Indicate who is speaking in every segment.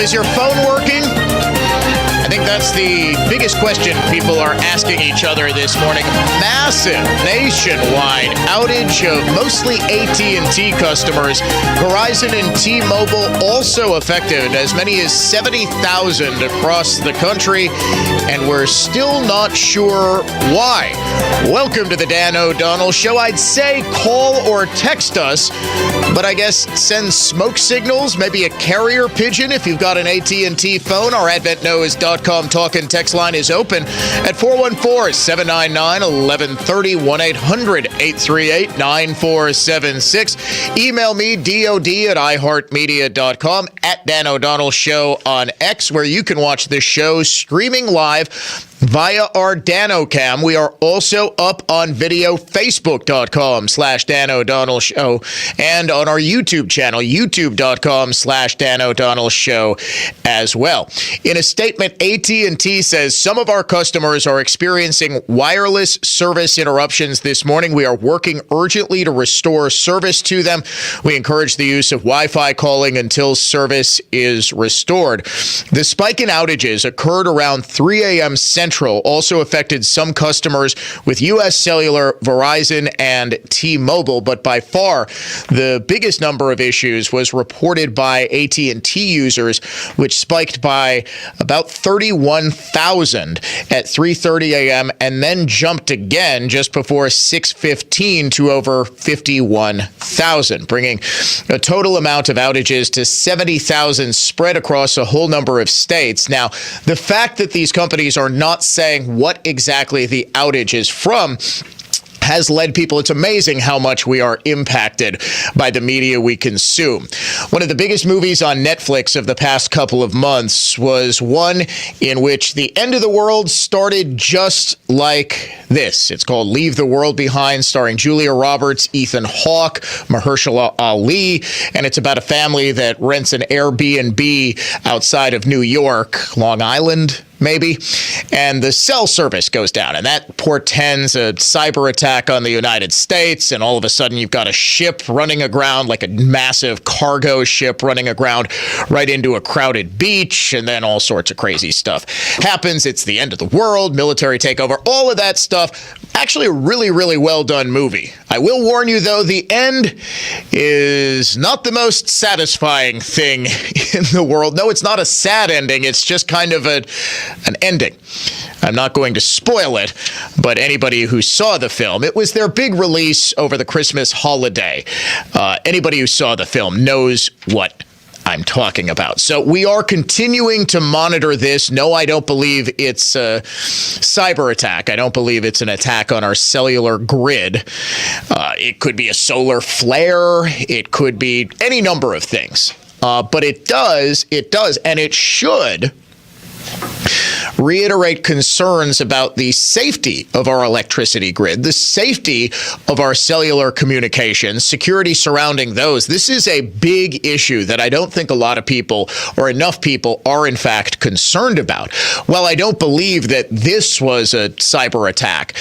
Speaker 1: is your phone working? I think that's the biggest question people are asking each other this morning. Massive nationwide outage of mostly AT&T customers. Verizon and T-Mobile also affected, as many as 70,000 across the country, and we're still not sure why. Welcome to the Dan O'Donnell Show. I'd say call or text us, but I guess send smoke signals, maybe a carrier pigeon if you've got an AT&T phone. Our AdventNows.com talk and text line is open at 414-799-1130, 1-800-838-9476. Email me, DOD@iHeartMedia.com, at Dan O'Donnell Show on X, where you can watch this show streaming live via our DanoCam. We are also up on video, Facebook.com/Dan O'Donnell Show, and on our YouTube channel, YouTube.com/Dan O'Donnell Show as well. In a statement, AT&T says some of our customers are experiencing wireless service interruptions this morning. We are working urgently to restore service to them. We encourage the use of Wi-Fi calling until service is restored. The spike in outages occurred around 3 a.m. Central. Also affected some customers with U.S. Cellular, Verizon, and T-Mobile, but by far the biggest number of issues was reported by AT&T users, which spiked by about 31,000 at 3:30 a.m. and then jumped again just before 6:15 to over 51,000, bringing a total amount of outages to 70,000 spread across a whole number of states. Now, the fact that these companies are not saying what exactly the outage is from has led people, it's amazing how much we are impacted by the media we consume. One of the biggest movies on Netflix of the past couple of months was one in which the end of the world started just like this. It's called Leave the World Behind, starring Julia Roberts, Ethan Hawke, Mahershala Ali, and it's about a family that rents an Airbnb outside of New York, Long Island, maybe, and the cell service goes down, and that portends a cyber attack on the United States, and all of a sudden you've got a ship running aground, like a massive cargo ship running aground right into a crowded beach, and then all sorts of crazy stuff happens. It's the end of the world, military takeover, all of that stuff. Actually a really, really well done movie. I will warn you, though, the end is not the most satisfying thing in the world. No, it's not a sad ending. It's just kind of an ending. I'm not going to spoil it, but anybody who saw the film, it was their big release over the Christmas holiday. Anybody who saw the film knows what I'm talking about. So we are continuing to monitor this. No, I don't believe it's a cyber attack. I don't believe it's an attack on our cellular grid. It could be a solar flare. It could be any number of things. But it does, and it should reiterate concerns about the safety of our electricity grid, the safety of our cellular communications, security surrounding those. This is a big issue that I don't think a lot of people or enough people are in fact concerned about. Well, I don't believe that this was a cyber attack.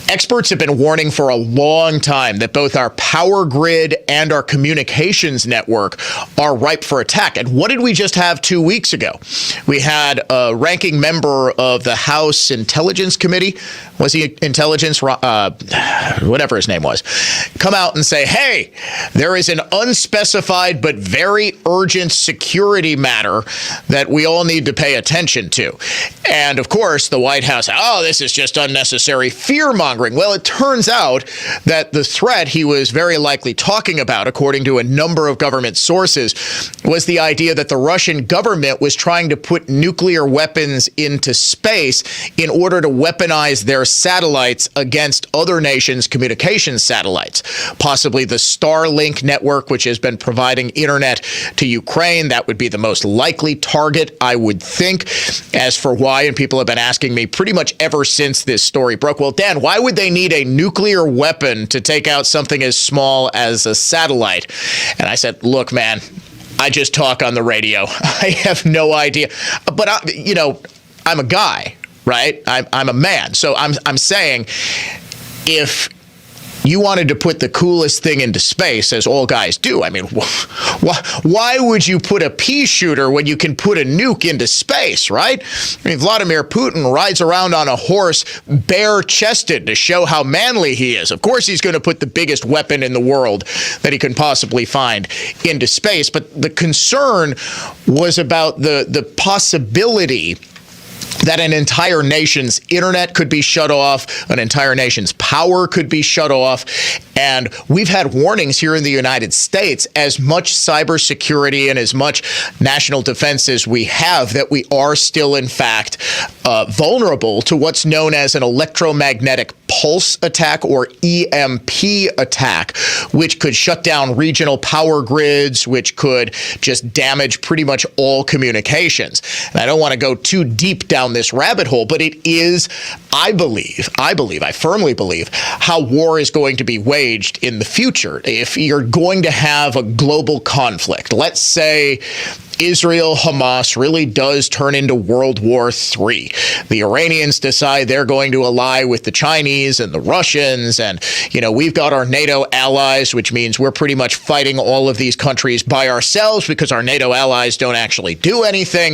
Speaker 1: Experts have been warning for a long time that both our power grid and our communications network are ripe for attack. And what did we just have 2 weeks ago? We had a ranking member of the House Intelligence Committee, was he Intelligence, whatever his name was, come out and say, hey, there is an unspecified but very urgent security matter that we all need to pay attention to. And of course, the White House, this is just unnecessary fear-mongering. Well, it turns out that the threat he was very likely talking about, according to a number of government sources, was the idea that the Russian government was trying to put nuclear weapons into space in order to weaponize their satellites against other nations' communications satellites. Possibly the Starlink network, which has been providing internet to Ukraine. That would be the most likely target, I would think. As for why, and people have been asking me pretty much ever since this story broke, well, Dan, why would they need a nuclear weapon to take out something as small as a satellite? And I said, look, man, I just talk on the radio. I have no idea. But, I'm a guy, right? I'm a man. So I'm saying if you wanted to put the coolest thing into space, as all guys do. I mean, why would you put a pea shooter when you can put a nuke into space, right? I mean, Vladimir Putin rides around on a horse bare-chested to show how manly he is. Of course, he's going to put the biggest weapon in the world that he can possibly find into space. But the concern was about the possibility that an entire nation's internet could be shut off, an entire nation's power could be shut off. And we've had warnings here in the United States, as much cybersecurity and as much national defense as we have, that we are still, in fact, vulnerable to what's known as an electromagnetic pulse attack, or EMP attack, which could shut down regional power grids, which could just damage pretty much all communications. And I don't want to go too deep down this rabbit hole, but it is, I firmly believe, how war is going to be waged in the future. If you're going to have a global conflict, let's say Israel-Hamas really does turn into World War III. The Iranians decide they're going to ally with the Chinese and the Russians, and, we've got our NATO allies, which means we're pretty much fighting all of these countries by ourselves because our NATO allies don't actually do anything,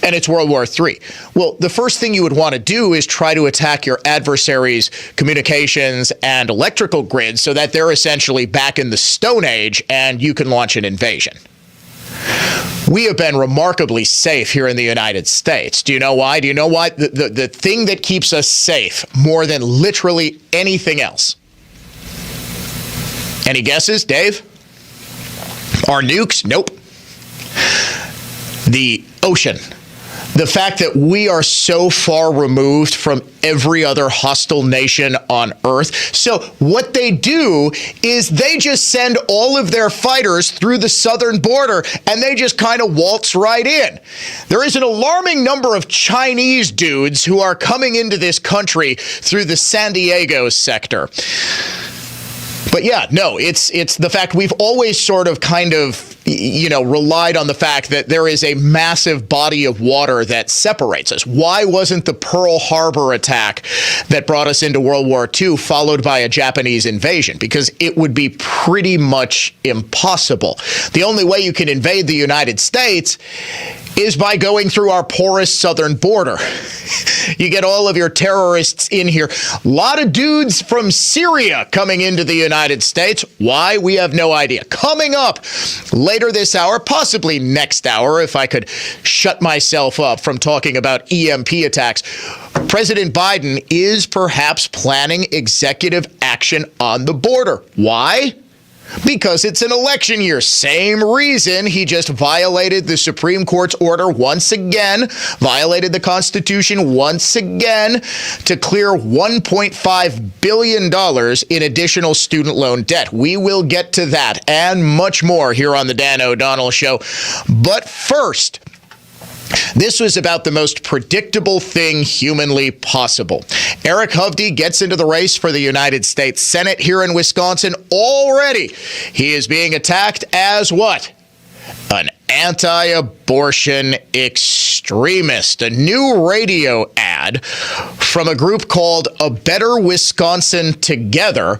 Speaker 1: and it's World War III. Well, the first thing you would want to do is try to attack your adversaries' communications and electrical grids so that they're essentially back in the Stone Age and you can launch an invasion. We have been remarkably safe here in the United States. Do you know why? Do you know why? The thing that keeps us safe more than literally anything else. Any guesses, Dave? Our nukes? Nope. The ocean. The fact that we are so far removed from every other hostile nation on Earth. So what they do is they just send all of their fighters through the southern border and they just kind of waltz right in. There is an alarming number of Chinese dudes who are coming into this country through the San Diego sector. But yeah, no, it's the fact we've always sort of kind of, relied on the fact that there is a massive body of water that separates us. Why wasn't the Pearl Harbor attack that brought us into World War II followed by a Japanese invasion? Because it would be pretty much impossible. The only way you can invade the United States is by going through our porous southern border. You get all of your terrorists in here. A lot of dudes from Syria coming into the United States. Why? We have no idea. Coming up later this hour, possibly next hour, if I could shut myself up from talking about EMP attacks, President Biden is perhaps planning executive action on the border. Why? Because it's an election year. Same reason he just violated the Supreme Court's order once again, violated the Constitution once again to clear $1.5 billion in additional student loan debt. We will get to that and much more here on the Dan O'Donnell Show. But first, this was about the most predictable thing humanly possible. Eric Hovde gets into the race for the United States Senate here in Wisconsin. Already, he is being attacked as what? An anti-abortion extremist. A new radio ad from a group called A Better Wisconsin Together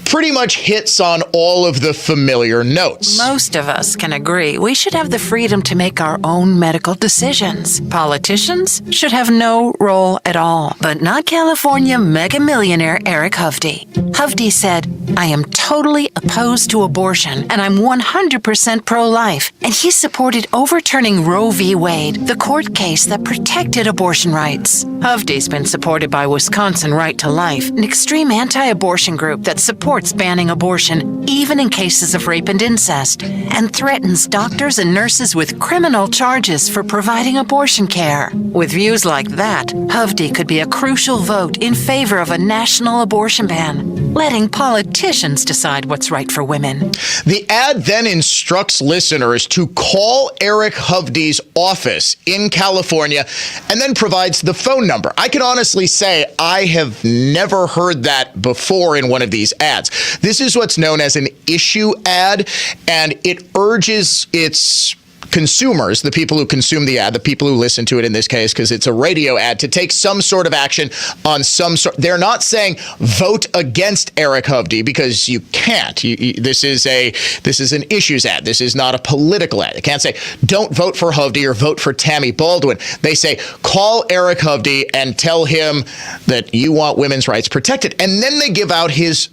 Speaker 1: pretty much hits on all of the familiar notes.
Speaker 2: Most of us can agree we should have the freedom to make our own medical decisions. Politicians should have no role at all, but not California mega millionaire Eric Hovde. Hovde said, "I am totally opposed to abortion and I'm 100% pro-life." And he supported overturning Roe v. Wade, the court case that protected abortion rights. Hovde's been supported by Wisconsin Right to Life, an extreme anti-abortion group that supports banning abortion, even in cases of rape and incest, and threatens doctors and nurses with criminal charges for providing abortion care. With views like that, Hovde could be a crucial vote in favor of a national abortion ban, letting politicians decide what's right for women.
Speaker 1: The ad then instructs listeners to call Eric Hovde's office in California and then provides the phone number. I can honestly say I have never heard that before in one of these ads. This is what's known as an issue ad, and it urges its consumers, the people who consume the ad, the people who listen to it in this case, because it's a radio ad, to take some sort of action on some sort. They're not saying vote against Eric Hovde, because you can't. This is an issues ad. This is not a political ad. They can't say don't vote for Hovde or vote for Tammy Baldwin. They say call Eric Hovde and tell him that you want women's rights protected. And then they give out his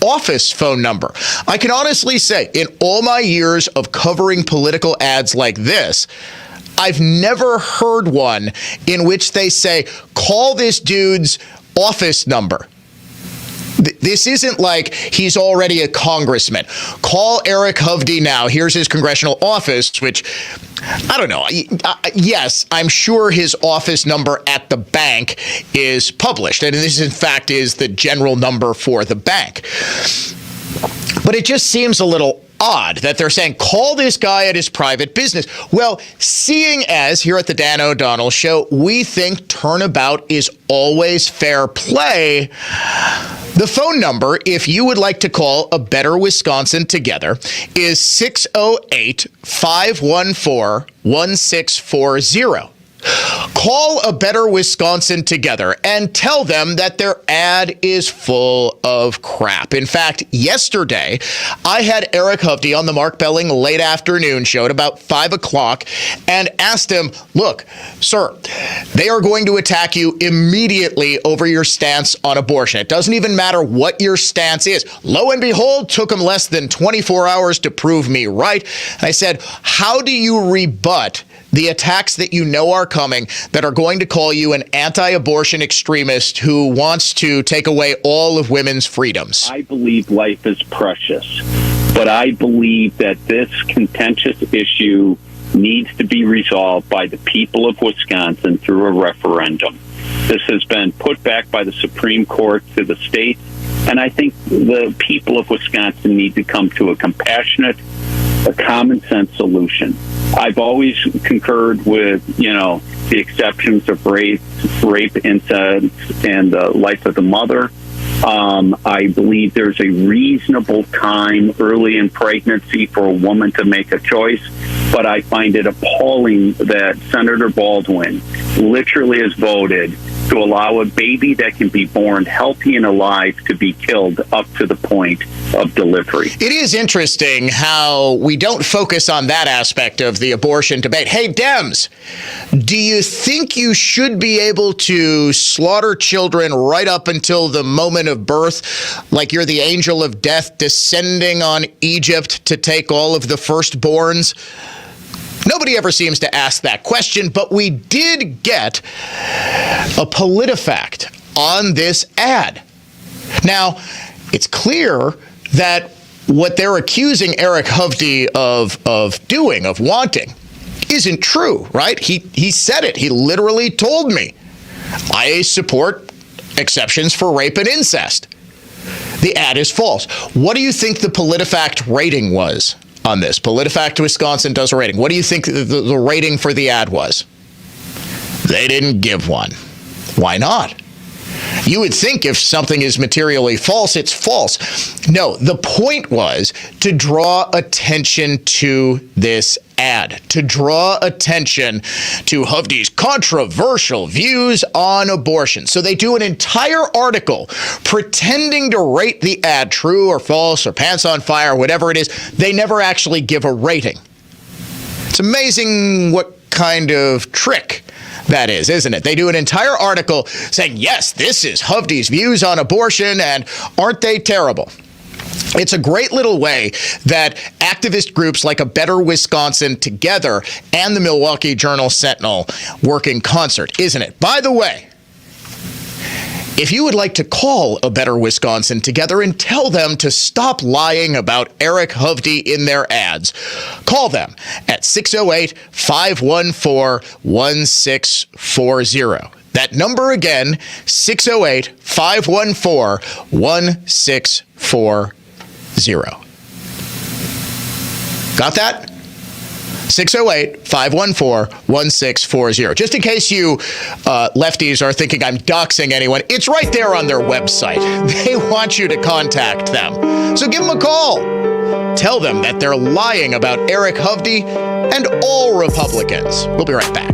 Speaker 1: office phone number. I can honestly say, in all my years of covering political ads like this, I've never heard one in which they say, call this dude's office number. This isn't like he's already a congressman. Call Eric Hovde now. Here's his congressional office, which, I don't know. Yes, I'm sure his office number at the bank is published. And this, in fact, is the general number for the bank. But it just seems a little odd that they're saying, call this guy at his private business. Well, seeing as here at the Dan O'Donnell Show, we think turnabout is always fair play, the phone number, if you would like to call A Better Wisconsin Together, is 608-514-1640. Call A Better Wisconsin Together and tell them that their ad is full of crap. In fact, yesterday, I had Eric Hovde on the Mark Belling late afternoon show at about 5 o'clock and asked him, look, sir, they are going to attack you immediately over your stance on abortion. It doesn't even matter what your stance is. Lo and behold, took them less than 24 hours to prove me right. And I said, how do you rebut the attacks that you know are coming that are going to call you an anti-abortion extremist who wants to take away all of women's freedoms?
Speaker 3: I believe life is precious, but I believe that this contentious issue needs to be resolved by the people of Wisconsin through a referendum. This has been put back by the Supreme Court to the state, and I think the people of Wisconsin need to come to a compassionate, a common sense solution. I've always concurred with, the exceptions of rape, incest, and the life of the mother. I believe there's a reasonable time early in pregnancy for a woman to make a choice, but I find it appalling that Senator Baldwin literally has voted to allow a baby that can be born healthy and alive to be killed up to the point of delivery.
Speaker 1: It is interesting how we don't focus on that aspect of the abortion debate. Hey, Dems, do you think you should be able to slaughter children right up until the moment of birth, like you're the angel of death descending on Egypt to take all of the firstborns? Nobody ever seems to ask that question, but we did get a PolitiFact on this ad. Now, it's clear that what they're accusing Eric Hovde of wanting, isn't true, right? He said it. He literally told me, I support exceptions for rape and incest. The ad is false. What do you think the PolitiFact rating was on this? PolitiFact Wisconsin does a rating. What do you think the rating for the ad was? They didn't give one. Why not? You would think if something is materially false, it's false. No, the point was to draw attention to this ad, to draw attention to Hovde's controversial views on abortion. So they do an entire article pretending to rate the ad true or false or pants on fire, whatever it is. They never actually give a rating. It's amazing what kind of trick that is, isn't it? They do an entire article saying, yes, this is Hovde's views on abortion, and aren't they terrible? It's a great little way that activist groups like A Better Wisconsin Together and the Milwaukee Journal-Sentinel work in concert, isn't it? By the way, if you would like to call A Better Wisconsin Together and tell them to stop lying about Eric Hovde in their ads, call them at 608-514-1640. That number again, 608-514-1640. Got that? 608-514-1640. Just in case you lefties are thinking I'm doxing anyone, it's right there on their website. They want you to contact them. So give them a call. Tell them that they're lying about Eric Hovde and all Republicans. We'll be right back.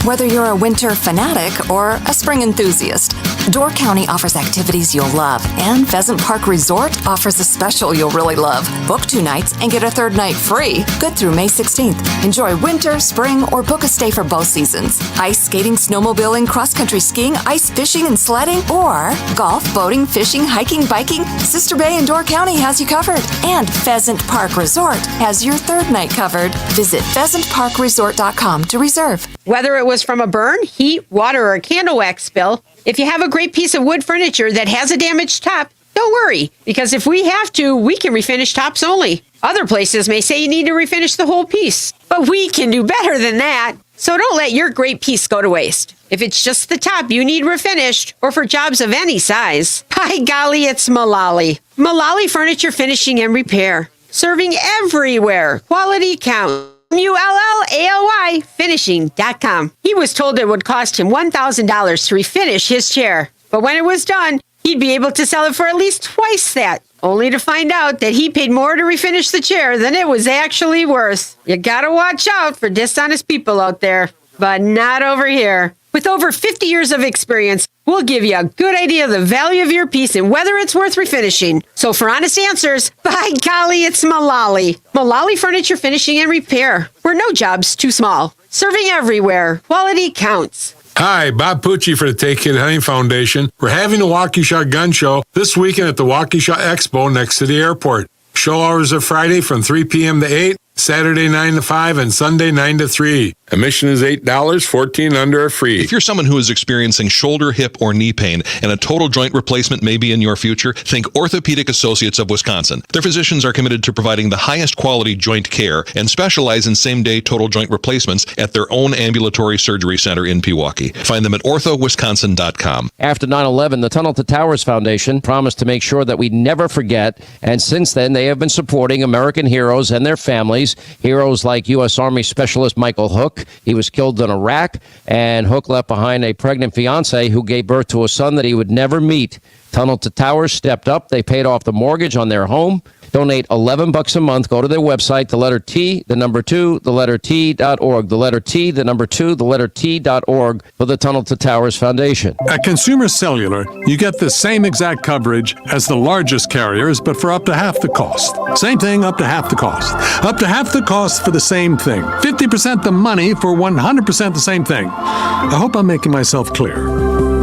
Speaker 4: Whether you're a winter fanatic or a spring enthusiast, Door County offers activities you'll love, and Pheasant Park Resort offers a special you'll really love. Book 2 nights and get a 3rd night free. Good through May 16th. Enjoy winter, spring, or book a stay for both seasons. Ice skating, snowmobiling, cross-country skiing, ice fishing and sledding, or golf, boating, fishing, hiking, biking. Sister Bay and Door County has you covered. And Pheasant Park Resort has your 3rd night covered. Visit pheasantparkresort.com to reserve.
Speaker 5: Whether it was from a burn, heat, water, or a candle wax spill, if you have a great piece of wood furniture that has a damaged top, don't worry, because if we have to, we can refinish tops only. Other places may say you need to refinish the whole piece, but we can do better than that. So don't let your great piece go to waste. If it's just the top you need refinished, or for jobs of any size, by golly, it's Mullally. Mullally Furniture Finishing and Repair. Serving everywhere. Quality count. Mullally finishing.com. He was told it would cost him $1,000 to refinish his chair. But when it was done, he'd be able to sell it for at least twice that, only to find out that he paid more to refinish the chair than it was actually worth. You gotta watch out for dishonest people out there, but not over here. With over 50 years of experience, we'll give you a good idea of the value of your piece and whether it's worth refinishing. So for honest answers, by golly, it's Mullally. Mullally Furniture Finishing and Repair. We're no job's too small. Serving everywhere. Quality counts.
Speaker 6: Hi, Bob Pucci for the Take Kid Hunting Foundation. We're having a Waukesha Gun Show this weekend at the Waukesha Expo next to the airport. Show hours are Friday from 3 p.m. to 8, Saturday 9 to 5, and Sunday 9 to 3. Admission is $8, 14 under are free.
Speaker 7: If you're someone who is experiencing shoulder, hip, or knee pain and a total joint replacement may be in your future, think Orthopedic Associates of Wisconsin. Their physicians are committed to providing the highest quality joint care and specialize in same-day total joint replacements at their own ambulatory surgery center in Pewaukee. Find them at orthowisconsin.com.
Speaker 8: After 9/11, the Tunnel to Towers Foundation promised to make sure that we never forget, and since then they have been supporting American heroes and their families, heroes like U.S. Army Specialist Michael Hook. He was killed in Iraq, and Hook left behind a pregnant fiancée who gave birth to a son that he would never meet. Tunnel to Towers stepped up. They paid off the mortgage on their home. Donate $11 a month. Go to their website, the letter T, the number 2, the letter T.org. The letter T, the number 2, the letter T.org for the Tunnel to Towers Foundation.
Speaker 9: At Consumer Cellular, you get the same exact coverage as the largest carriers, but for up to half the cost. Same thing, up to half the cost. Up to half the cost for the same thing. 50% the money for 100% the same thing. I hope I'm making myself clear.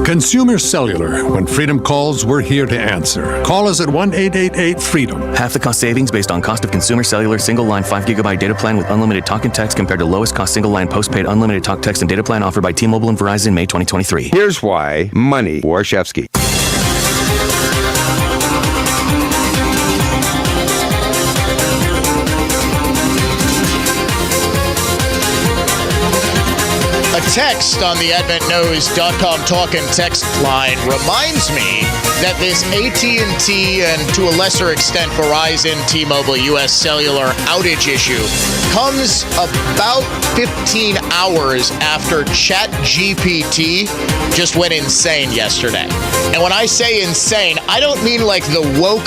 Speaker 9: Consumer Cellular. When freedom calls, we're here to answer. Call us at 1-888-FREEDOM.
Speaker 10: Half the cost savings based on cost of Consumer Cellular single line 5 gigabyte data plan with unlimited talk and text compared to lowest cost single line postpaid unlimited talk, text, and data plan offered by T-Mobile and Verizon May 2023.
Speaker 11: Here's why. Money. Warshevsky.
Speaker 1: A text on the AdventKnows.com talk and text line reminds me that this AT&T and to a lesser extent Verizon, T-Mobile, US Cellular outage issue comes about 15 hours after ChatGPT just went insane yesterday. And when I say insane, I don't mean like the woke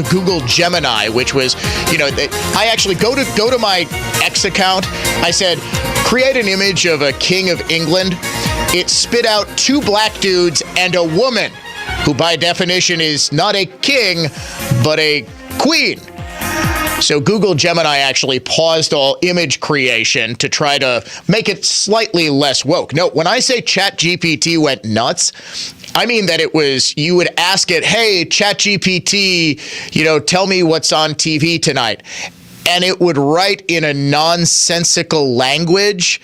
Speaker 1: Google Gemini, which was, I actually go to my X account. I said, create an image of a king of England. It spit out 2 black dudes and a woman, who by definition is not a king, but a queen. So Google Gemini actually paused all image creation to try to make it slightly less woke. No, when I say ChatGPT went nuts, I mean that it was, you would ask it, hey, ChatGPT, tell me what's on TV tonight. And it would write in a nonsensical language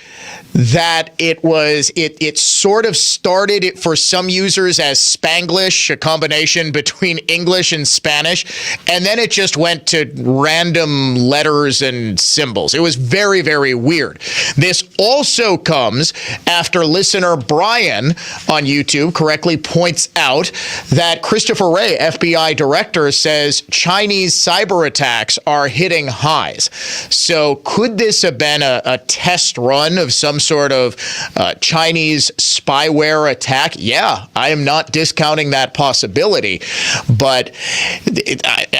Speaker 1: that it sort of started it for some users as Spanglish, a combination between English and Spanish, and then it just went to random letters and symbols. It was very, very weird. This also comes after listener Brian on YouTube correctly points out that Christopher Wray, FBI director, says Chinese cyber attacks are hitting highs. So could this have been a test run of some sort of Chinese spyware attack, yeah, I am not discounting that possibility, but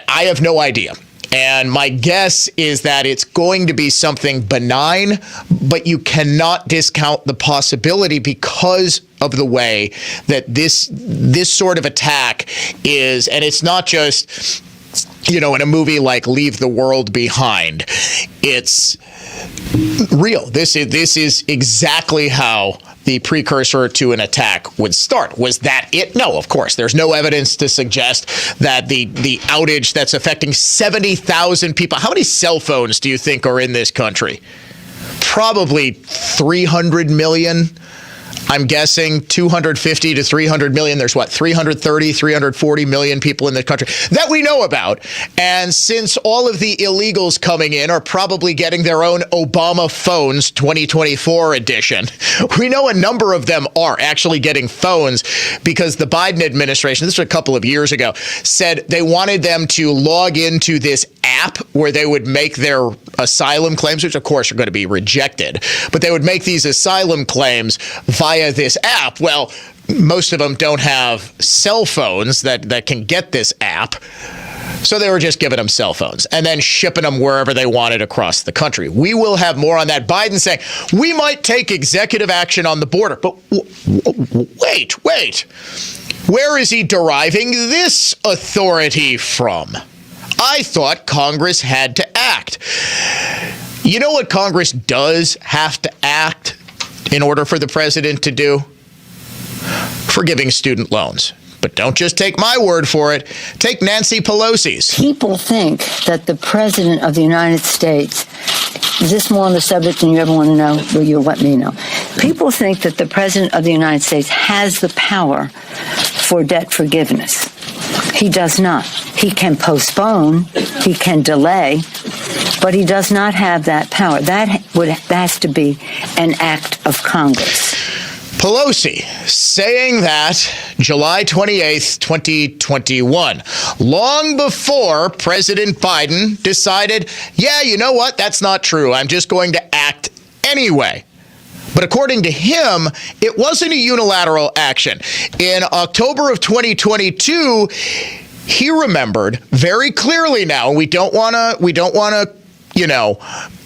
Speaker 1: I have no idea. And my guess is that it's going to be something benign, but you cannot discount the possibility because of the way that this sort of attack is, and it's not just, in a movie like Leave the World Behind. It's real. This is exactly how the precursor to an attack would start. Was that it? No, of course. There's no evidence to suggest that the outage that's affecting 70,000 people. How many cell phones do you think are in this country? Probably 300 million. I'm guessing 250 to 300 million. There's 330, 340 million people in the country that we know about. And since all of the illegals coming in are probably getting their own Obama phones 2024 edition, we know a number of them are actually getting phones because the Biden administration, this was a couple of years ago, said they wanted them to log into this app where they would make their asylum claims, which of course are going to be rejected, but they would make these asylum claims via this app. Well, most of them don't have cell phones that can get this app. So they were just giving them cell phones and then shipping them wherever they wanted across the country. We will have more on that. Biden saying we might take executive action on the border. But wait. Where is he deriving this authority from? I thought Congress had to act. You know what Congress does have to act in order for the president to do? Forgiving student loans. But don't just take my word for it. Take Nancy Pelosi's.
Speaker 12: People think that the President of the United States, is this more on the subject than you ever want to know? Will you let me know? People think that the President of the United States has the power for debt forgiveness. He does not. He can postpone, he can delay, but he does not have that power. That has to be an act of Congress.
Speaker 1: Pelosi saying that July 28th, 2021, long before President Biden decided, yeah, you know what, that's not true. I'm just going to act anyway. But according to him, it wasn't a unilateral action. In October of 2022, he remembered very clearly now, we don't want to,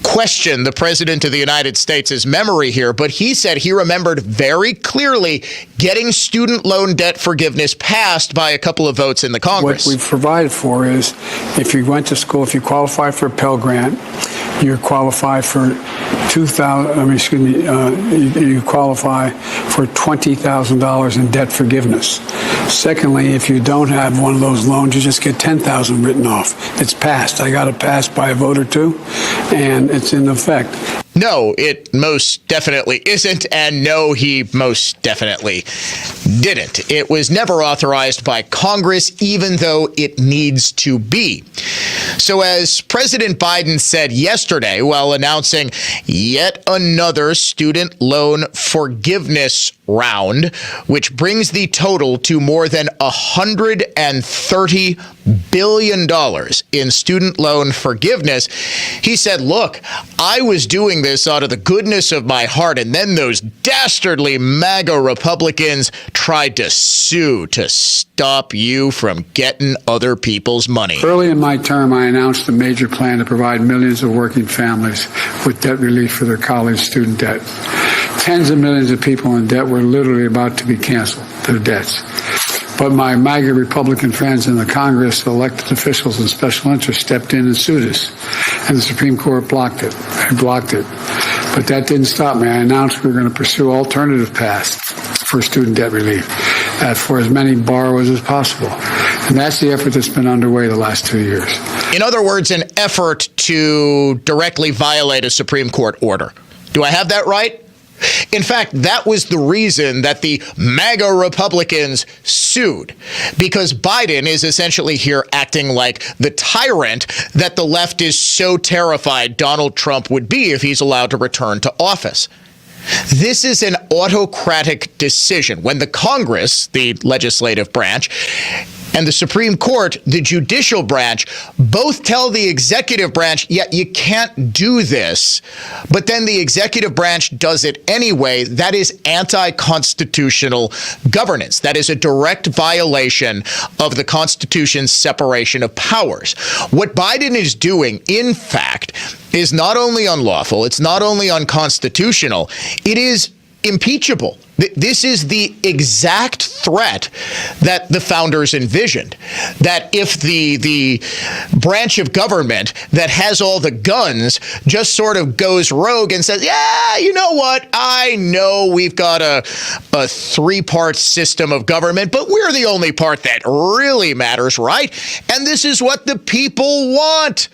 Speaker 1: question the President of the United States' memory here, but he said he remembered very clearly getting student loan debt forgiveness passed by a couple of votes in the Congress.
Speaker 13: What we've provided for is if you went to school, if you qualify for a Pell Grant, you qualify for you qualify for $20,000 in debt forgiveness. Secondly, if you don't have one of those loans, you just get $10,000 written off. It's passed. I got it passed by a vote or two, and it's in effect.
Speaker 1: No, it most definitely isn't, and no, he most definitely didn't. It was never authorized by Congress, even though it needs to be. So as President Biden said yesterday while announcing yet another student loan forgiveness round, which brings the total to more than $130 billion in student loan forgiveness, he said, look, I was doing this out of the goodness of my heart, and then those dastardly MAGA Republicans tried to sue to stop you from getting other people's money.
Speaker 13: Early in my term, I announced a major plan to provide millions of working families with debt relief for their college student debt. Tens of millions of people in debt were literally about to be canceled, their debts. But my MAGA Republican friends in the Congress, elected officials and special interests stepped in and sued us. And the Supreme Court blocked it. They blocked it. But that didn't stop me. I announced we were going to pursue alternative paths for student debt relief for as many borrowers as possible. And that's the effort that's been underway the last 2 years.
Speaker 1: In other words, an effort to directly violate a Supreme Court order. Do I have that right? In fact, that was the reason that the MAGA Republicans sued, because Biden is essentially here acting like the tyrant that the left is so terrified Donald Trump would be if he's allowed to return to office. This is an autocratic decision when the Congress, the legislative branch, and the Supreme Court, the judicial branch, both tell the executive branch, yeah, you can't do this. But then the executive branch does it anyway. That is anti-constitutional governance. That is a direct violation of the Constitution's separation of powers. What Biden is doing, in fact, is not only unlawful, it's not only unconstitutional, it is impeachable. This is the exact threat that the founders envisioned, that if the branch of government that has all the guns just sort of goes rogue and says, yeah, you know what? I know we've got a three-part system of government, but we're the only part that really matters, right? And this is what the people want.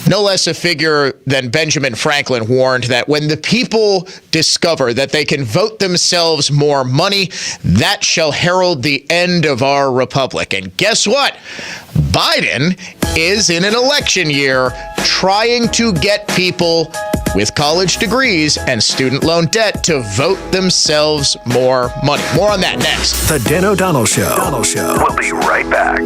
Speaker 1: No less a figure than Benjamin Franklin warned that when the people discover that they can vote themselves more money, that shall herald the end of our republic. And guess what? Biden is in an election year trying to get people with college degrees and student loan debt to vote themselves more money. More on that next.
Speaker 14: The Dan O'Donnell Show. We'll be right back.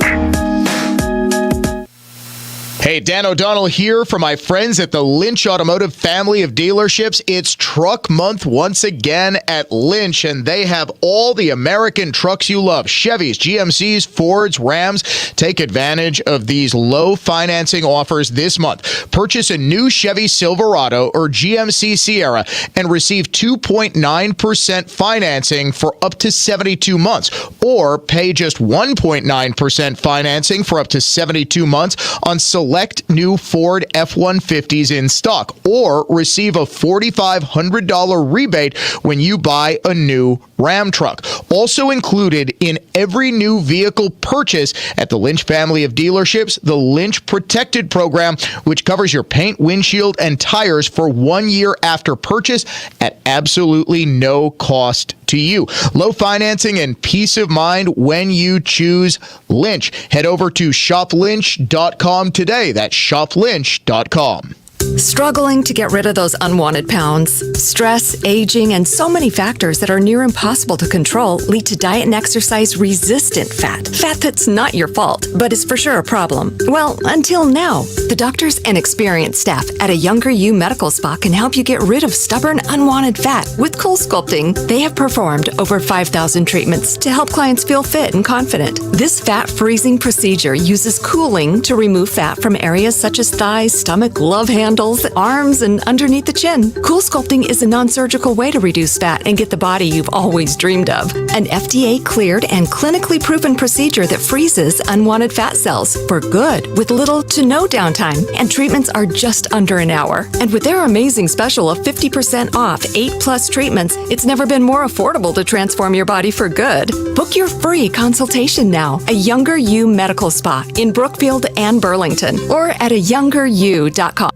Speaker 1: Hey, Dan O'Donnell here for my friends at the Lynch Automotive family of dealerships. It's Truck Month once again at Lynch, and they have all the American trucks you love. Chevys, GMCs, Fords, Rams. Take advantage of these low financing offers this month. Purchase a new Chevy Silverado or GMC Sierra and receive 2.9% financing for up to 72 months, or pay just 1.9% financing for up to 72 months on select new Ford F-150s in stock, or receive a $4,500 rebate when you buy a new Ram truck. Also included in every new vehicle purchase at the Lynch family of dealerships, the Lynch Protected program, which covers your paint, windshield, and tires for 1 year after purchase at absolutely no cost to you. Low financing and peace of mind when you choose Lynch. Head over to shoplynch.com today. That's shoplynch.com.
Speaker 4: Struggling to get rid of those unwanted pounds? Stress, aging, and so many factors that are near impossible to control lead to diet and exercise resistant fat. Fat that's not your fault, but is for sure a problem. Well, until now. The doctors and experienced staff at a Younger You Medical Spa can help you get rid of stubborn, unwanted fat with CoolSculpting. They have performed over 5,000 treatments to help clients feel fit and confident. This fat freezing procedure uses cooling to remove fat from areas such as thighs, stomach, love handles, arms, and underneath the chin. CoolSculpting is a non-surgical way to reduce fat and get the body you've always dreamed of. An FDA-cleared and clinically proven procedure that freezes unwanted fat cells for good with little to no downtime. And treatments are just under an hour. And with their amazing special of 50% off 8+ treatments, it's never been more affordable to transform your body for good. Book your free consultation now. A Younger You Medical Spa in Brookfield and Burlington, or at youngeryou.com.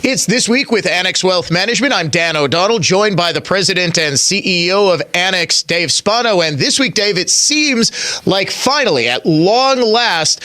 Speaker 1: It's This Week with Annex Wealth Management. I'm Dan O'Donnell, joined by the president and CEO of Annex, Dave Spano. And this week, Dave, it seems like finally, at long last,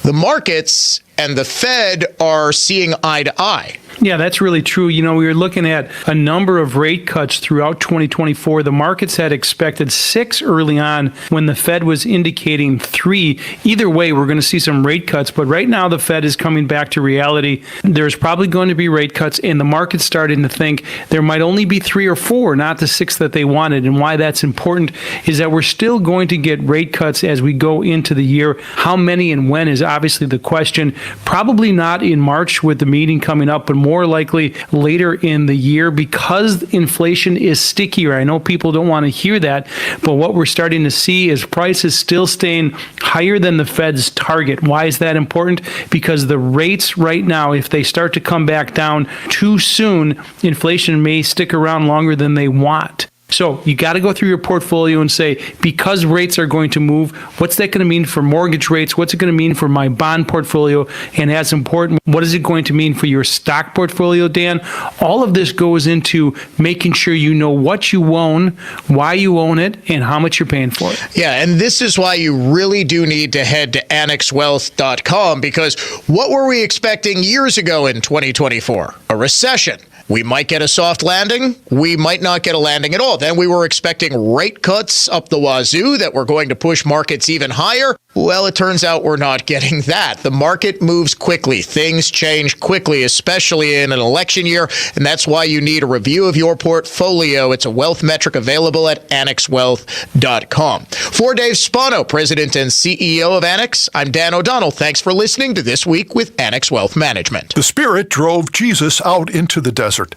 Speaker 1: the markets and the Fed are seeing eye to eye.
Speaker 15: Yeah, that's really true. You know, we were looking at a number of rate cuts throughout 2024. The markets had expected 6 early on when the Fed was indicating 3. Either way, we're going to see some rate cuts. But right now, the Fed is coming back to reality. There's probably going to be rate cuts, and the market's starting to think there might only be 3 or 4, not the 6 that they wanted. And why that's important is that we're still going to get rate cuts as we go into the year. How many and when is obviously the question. Probably not in March with the meeting coming up, but more likely later in the year because inflation is stickier. I know people don't want to hear that, but what we're starting to see is prices still staying higher than the Fed's target. Why is that important? Because the rates right now, if they start to come back down too soon, inflation may stick around longer than they want. So you got to go through your portfolio and say, because rates are going to move, what's that going to mean for mortgage rates? What's it going to mean for my bond portfolio? And as important, what is it going to mean for your stock portfolio, Dan? All of this goes into making sure you know what you own, why you own it, and how much you're paying for it.
Speaker 1: Yeah, and this is why you really do need to head to annexwealth.com, because what were we expecting years ago in 2024? A recession. We might get a soft landing. We might not get a landing at all. Then we were expecting rate cuts up the wazoo that were going to push markets even higher. Well, it turns out we're not getting that. The market moves quickly. Things change quickly, especially in an election year. And that's why you need a review of your portfolio. It's a wealth metric available at annexwealth.com. For Dave Spano, President and CEO of Annex, I'm Dan O'Donnell. Thanks for listening to This Week with Annex Wealth Management.
Speaker 16: The Spirit drove Jesus out into the desert,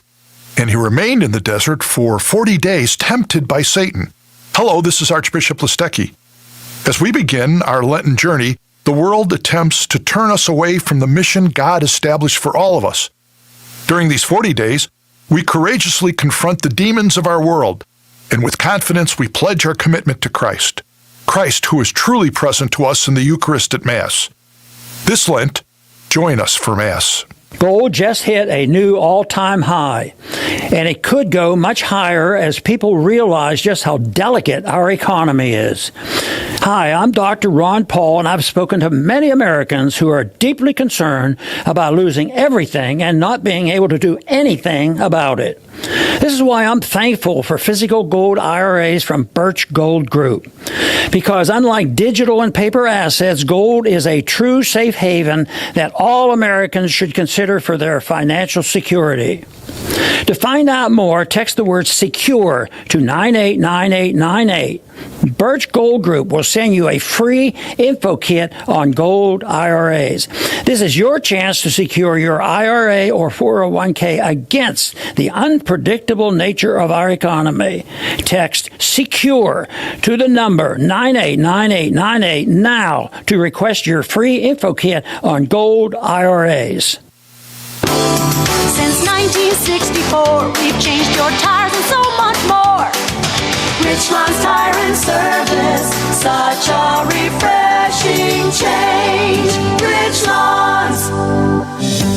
Speaker 16: and he remained in the desert for 40 days, tempted by Satan. Hello, this is Archbishop Listecki. As we begin our Lenten journey, the world attempts to turn us away from the mission God established for all of us. During these 40 days, we courageously confront the demons of our world, and with confidence we pledge our commitment to Christ. Christ, who is truly present to us in the Eucharist at Mass. This Lent, join us for Mass.
Speaker 17: Gold just hit a new all-time high, and it could go much higher as people realize just how delicate our economy is. Hi, I'm Dr. Ron Paul, and I've spoken to many Americans who are deeply concerned about losing everything and not being able to do anything about it. This is why I'm thankful for physical gold IRAs from Birch Gold Group. Because unlike digital and paper assets, gold is a true safe haven that all Americans should consider for their financial security. To find out more, text the word SECURE to 989898. Birch Gold Group will send you a free info kit on gold IRAs. This is your chance to secure your IRA or 401k against the unpredictable nature of our economy. Text SECURE to the number 989898 now to request your free info kit on gold IRAs.
Speaker 18: Since 1964, we've changed your tires and so much more. Richland's Tire and Service, such a refreshing change. Richland's.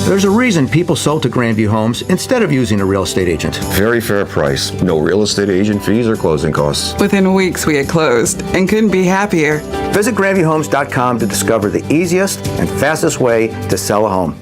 Speaker 19: There's a reason people sold to Grandview Homes instead of using a real estate agent.
Speaker 11: Very fair price. No real estate agent fees or closing costs.
Speaker 20: Within weeks, we had closed and couldn't be happier.
Speaker 19: Visit GrandviewHomes.com to discover the easiest and fastest way to sell a home.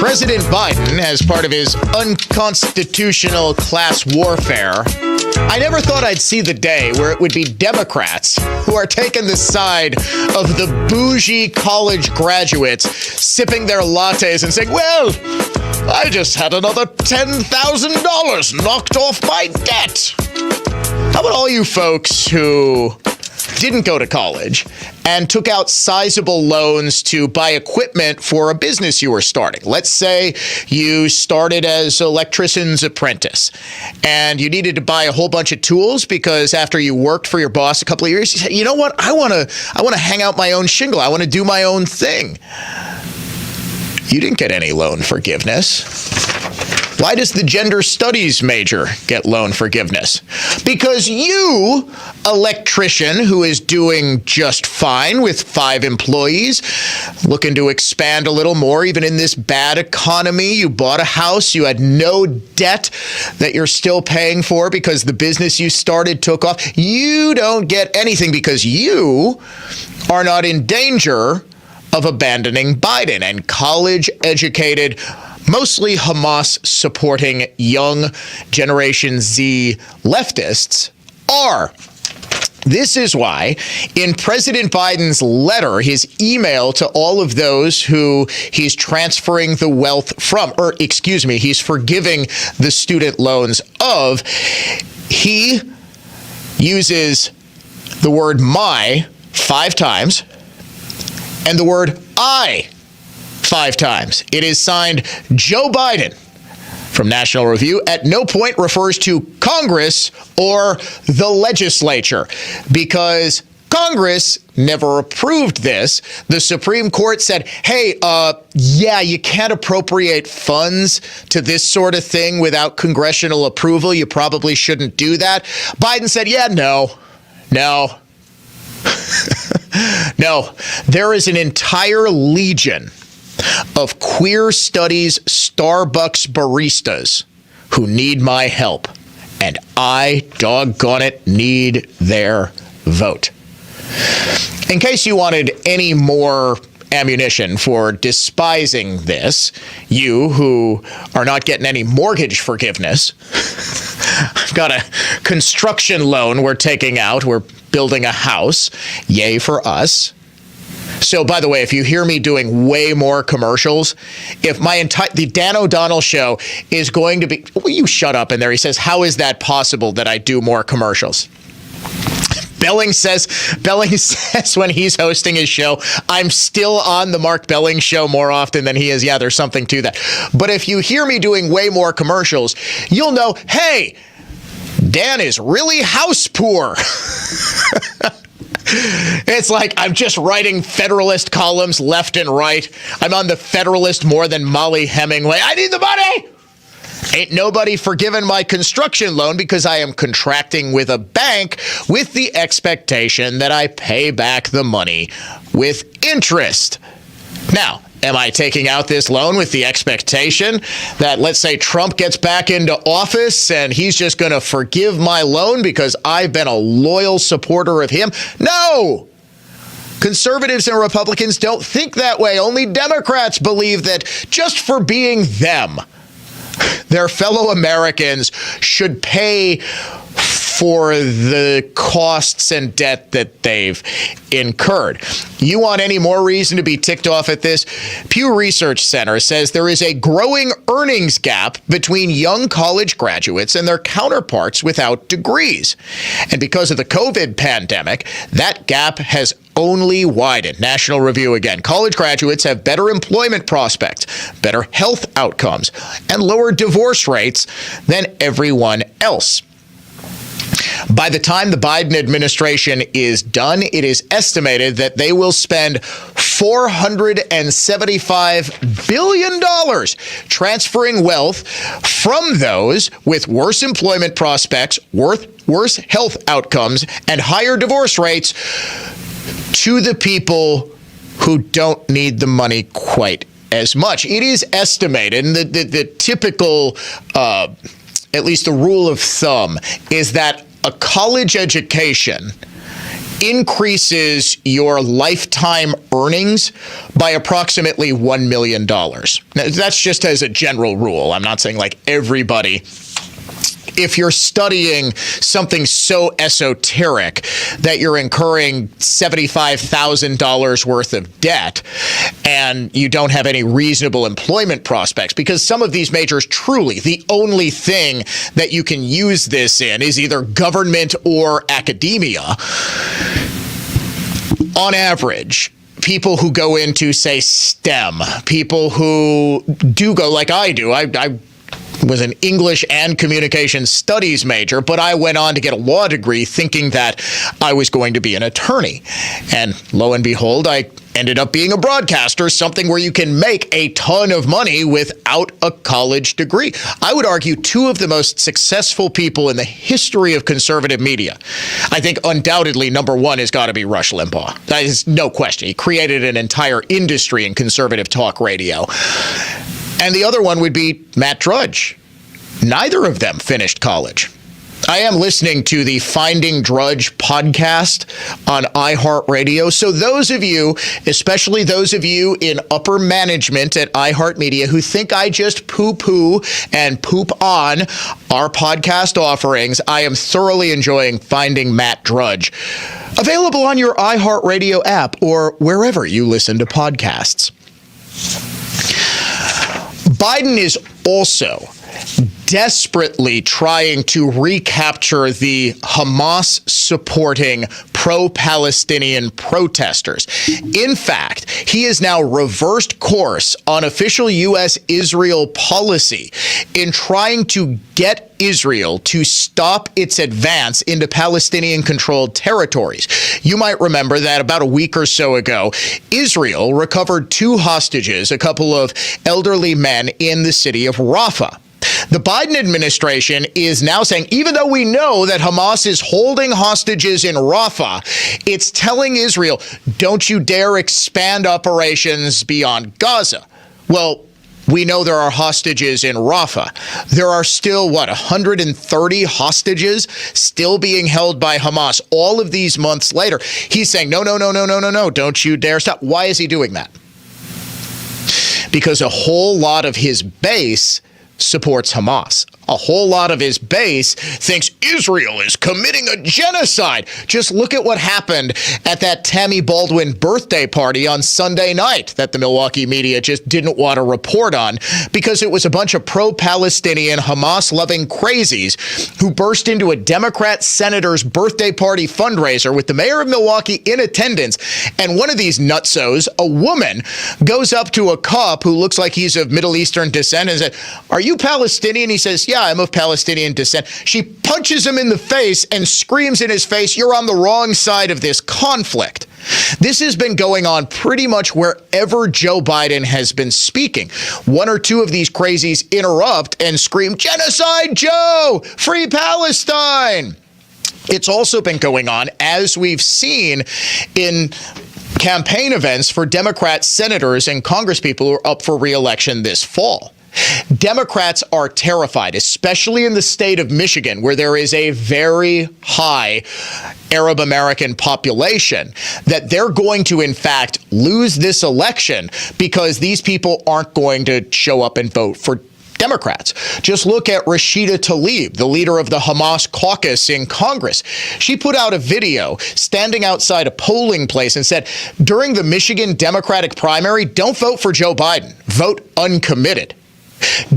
Speaker 1: President Biden, as part of his unconstitutional class warfare, I never thought I'd see the day where it would be Democrats who are taking the side of the bougie college graduates, sipping their lattes and saying, well, I just had another $10,000 knocked off my debt. How about all you folks who didn't go to college and took out sizable loans to buy equipment for a business you were starting? Let's say you started as electrician's apprentice and you needed to buy a whole bunch of tools because after you worked for your boss a couple of years, you said, you know what, I want to hang out my own shingle. I want to do my own thing. You didn't get any loan forgiveness. Why does the gender studies major get loan forgiveness? Because you, electrician who is doing just fine with 5 employees, looking to expand a little more even in this bad economy, you bought a house, you had no debt that you're still paying for because the business you started took off. You don't get anything because you are not in danger of abandoning Biden, and college-educated, mostly Hamas-supporting young Generation Z leftists are. This is why in President Biden's letter, his email to all of those who he's transferring the wealth from, he's forgiving the student loans of, he uses the word my 5 times and the word I 5 times. It is signed Joe Biden from National Review. At no point refers to Congress or the legislature because Congress never approved this. The Supreme Court said, hey, you can't appropriate funds to this sort of thing without congressional approval. You probably shouldn't do that. Biden said, no. No, there is an entire legion of queer studies Starbucks baristas who need my help, and I, doggone it, need their vote. In case you wanted any more ammunition for despising this, you who are not getting any mortgage forgiveness, I've got a construction loan we're taking out. We're building a house. Yay for us. So, by the way, if you hear me doing way more commercials, if the Dan O'Donnell Show is going to be, will you shut up in there? He says, how is that possible that I do more commercials? Belling says when he's hosting his show, I'm still on the Mark Belling Show more often than he is. Yeah, there's something to that. But if you hear me doing way more commercials, you'll know, hey, Dan is really house poor. It's like I'm just writing Federalist columns left and right. I'm on the Federalist more than Molly Hemingway. I need the money. Ain't nobody forgiven my construction loan because I am contracting with a bank with the expectation that I pay back the money with interest. Now, am I taking out this loan with the expectation that, let's say, Trump gets back into office and he's just going to forgive my loan because I've been a loyal supporter of him? No! Conservatives and Republicans don't think that way. Only Democrats believe that just for being them, their fellow Americans should pay for the costs and debt that they've incurred. You want any more reason to be ticked off at this? Pew Research Center says there is a growing earnings gap between young college graduates and their counterparts without degrees. And because of the COVID pandemic, that gap has only widened. National Review again. College graduates have better employment prospects, better health outcomes, and lower divorce rates than everyone else. By the time the Biden administration is done, it is estimated that they will spend $475 billion transferring wealth from those with worse employment prospects, worse health outcomes, and higher divorce rates to the people who don't need the money quite as much. It is estimated, and the typical, at least the rule of thumb, is that a college education increases your lifetime earnings by approximately $1 million. Now, that's just as a general rule. I'm not saying like everybody. If you're studying something so esoteric that you're incurring $75,000 worth of debt and you don't have any reasonable employment prospects, because some of these majors truly, the only thing that you can use this in is either government or academia. On average, people who go into, say, STEM, people who do go like I do, I was an English and communications studies major, but I went on to get a law degree thinking that I was going to be an attorney. And lo and behold, I ended up being a broadcaster, something where you can make a ton of money without a college degree. I would argue two of the most successful people in the history of conservative media. I think undoubtedly number one has got to be Rush Limbaugh. That is no question. He created an entire industry in conservative talk radio. And the other one would be Matt Drudge. Neither of them finished college. I am listening to the Finding Drudge podcast on iHeartRadio. So those of you, especially those of you in upper management at iHeartMedia who think I just poo-poo and poop on our podcast offerings, I am thoroughly enjoying Finding Matt Drudge. Available on your iHeartRadio app or wherever you listen to podcasts. Biden is also desperately trying to recapture the Hamas-supporting pro-Palestinian protesters. In fact, he has now reversed course on official U.S.-Israel policy in trying to get Israel to stop its advance into Palestinian-controlled territories. You might remember that about a week or so ago, Israel recovered 2 hostages, a couple of elderly men in the city of Rafah. The Biden administration is now saying, even though we know that Hamas is holding hostages in Rafah, it's telling Israel, don't you dare expand operations beyond Gaza. Well, We know there are hostages in Rafah. There are still, 130 hostages still being held by Hamas all of these months later. He's saying, no, don't you dare stop. Why is he doing that? Because a whole lot of his base supports Hamas. A whole lot of his base thinks Israel is committing a genocide. Just look at what happened at that Tammy Baldwin birthday party on Sunday night that the Milwaukee media just didn't want to report on because it was a bunch of pro-Palestinian, Hamas-loving crazies who burst into a Democrat senator's birthday party fundraiser with the mayor of Milwaukee in attendance. And one of these nutsos, a woman, goes up to a cop who looks like he's of Middle Eastern descent and said, "Are you Palestinian?" He says, "Yeah, I'm of Palestinian descent." She punches him in the face and screams in his face, "You're on the wrong side of this conflict." This has been going on pretty much wherever Joe Biden has been speaking. One or two of these crazies interrupt and scream, "Genocide Joe! Free Palestine!" It's also been going on, as we've seen in campaign events for Democrat senators and congresspeople who are up for re-election this fall. Democrats are terrified, especially in the state of Michigan, where there is a very high Arab American population, that they're going to, in fact, lose this election because these people aren't going to show up and vote for Democrats. Just look at Rashida Tlaib, the leader of the Hamas caucus in Congress. She put out a video standing outside a polling place and said, during the Michigan Democratic primary, don't vote for Joe Biden. Vote uncommitted.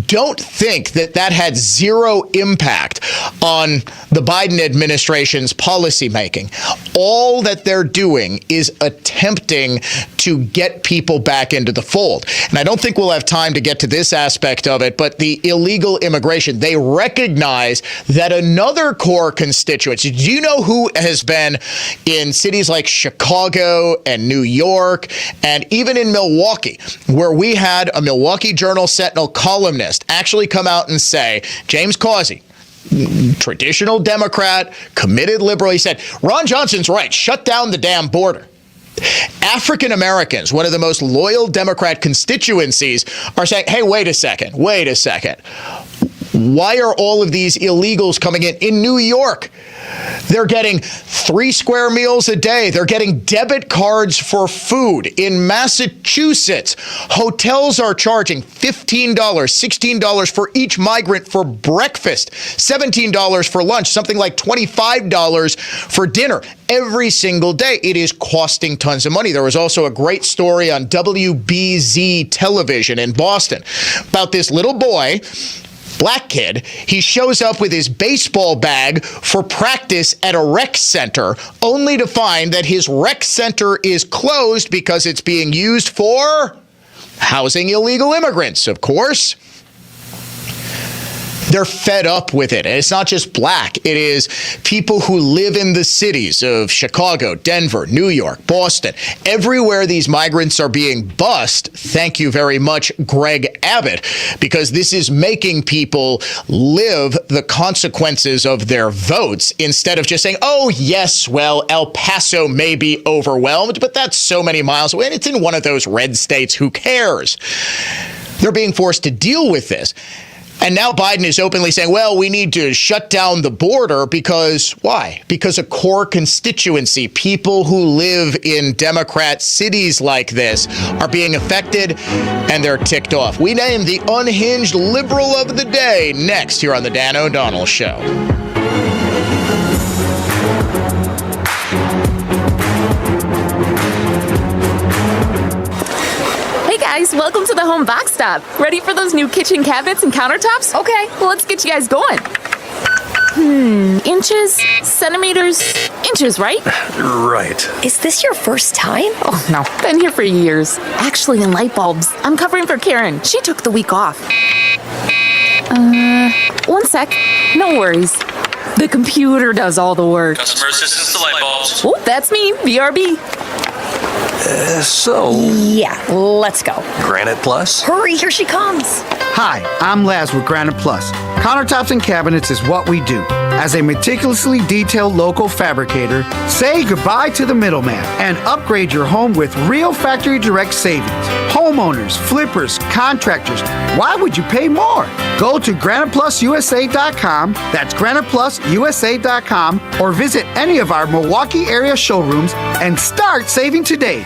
Speaker 1: Don't think that that had zero impact on the Biden administration's policymaking. All that they're doing is attempting to get people back into the fold. And I don't think we'll have time to get to this aspect of it, but the illegal immigration, they recognize that another core constituency, do you know who has been in cities like Chicago and New York and even in Milwaukee, where we had a Milwaukee Journal-Sentinel columnist actually come out and say, James Causey, traditional Democrat, committed liberal, he said, Ron Johnson's right, shut down the damn border. African Americans, one of the most loyal Democrat constituencies, are saying, hey, wait a second. Why are all of these illegals coming in New York? They're getting 3 square meals a day. They're getting debit cards for food. In Massachusetts, hotels are charging $15, $16 for each migrant for breakfast, $17 for lunch, something like $25 for dinner every single day. It is costing tons of money. There was also a great story on WBZ television in Boston about this little boy, black kid. He shows up with his baseball bag for practice at a rec center, only to find that his rec center is closed because it's being used for housing illegal immigrants, of course. They're fed up with it. And it's not just black. It is people who live in the cities of Chicago, Denver, New York, Boston. Everywhere these migrants are being bussed, thank you very much, Greg Abbott, because this is making people live the consequences of their votes instead of just saying, oh, yes, well, El Paso may be overwhelmed, but that's so many miles away, and it's in one of those red states. Who cares? They're being forced to deal with this. And now Biden is openly saying, well, we need to shut down the border because, why? Because a core constituency, people who live in Democrat cities like this, are being affected and they're ticked off. We name the unhinged liberal of the day next here on the Dan O'Donnell Show.
Speaker 21: Guys, welcome to the Home Box Stop. Ready for those new kitchen cabinets and countertops? Okay, well, let's get you guys going. Inches, centimeters, inches, right?
Speaker 22: Right.
Speaker 21: Is this your first time? Oh, no, been here for years. Actually, in light bulbs. I'm covering for Karen. She took the week off. One sec. No worries. The computer does all the work.
Speaker 22: Customer assistance to light bulbs.
Speaker 21: Oh, that's me, BRB.
Speaker 22: Yeah,
Speaker 21: let's go.
Speaker 22: Granite Plus?
Speaker 21: Hurry, here she comes.
Speaker 23: Hi, I'm Laz with Granite Plus. Countertops and cabinets is what we do.
Speaker 2: As a meticulously detailed local fabricator, say goodbye to the middleman and upgrade your home with real factory direct savings. Homeowners, flippers, contractors, why would you pay more? Go to GranitePlusUSA.com, that's GranitePlusUSA.com, or visit any of our Milwaukee area showrooms and start saving today.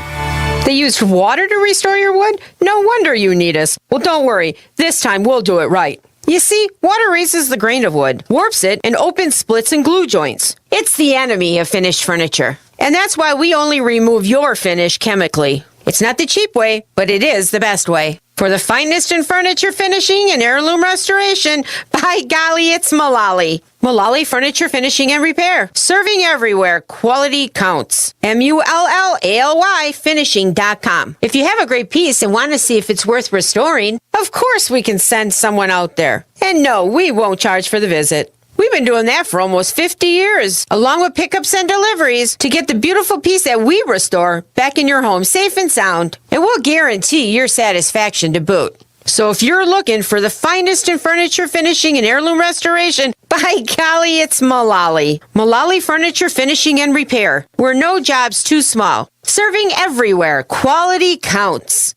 Speaker 5: They used water to restore your wood? No wonder you need us. Well, don't worry. This time we'll do it right. You see, water raises the grain of wood, warps it, and opens splits and glue joints. It's the enemy of finished furniture. And that's why we only remove your finish chemically. It's not the cheap way, but it is the best way. For the finest in furniture finishing and heirloom restoration, by golly, it's Mullally. Mullally Furniture Finishing and Repair. Serving everywhere. Quality counts. MULLALY finishing.com. If you have a great piece and want to see if it's worth restoring, of course we can send someone out there. And no, we won't charge for the visit. We've been doing that for almost 50 years, along with pickups and deliveries, to get the beautiful piece that we restore back in your home safe and sound. And we'll guarantee your satisfaction to boot. So if you're looking for the finest in furniture finishing and heirloom restoration, by golly, it's Mullally. Mullally Furniture Finishing and Repair. We're no job's too small. Serving everywhere. Quality counts.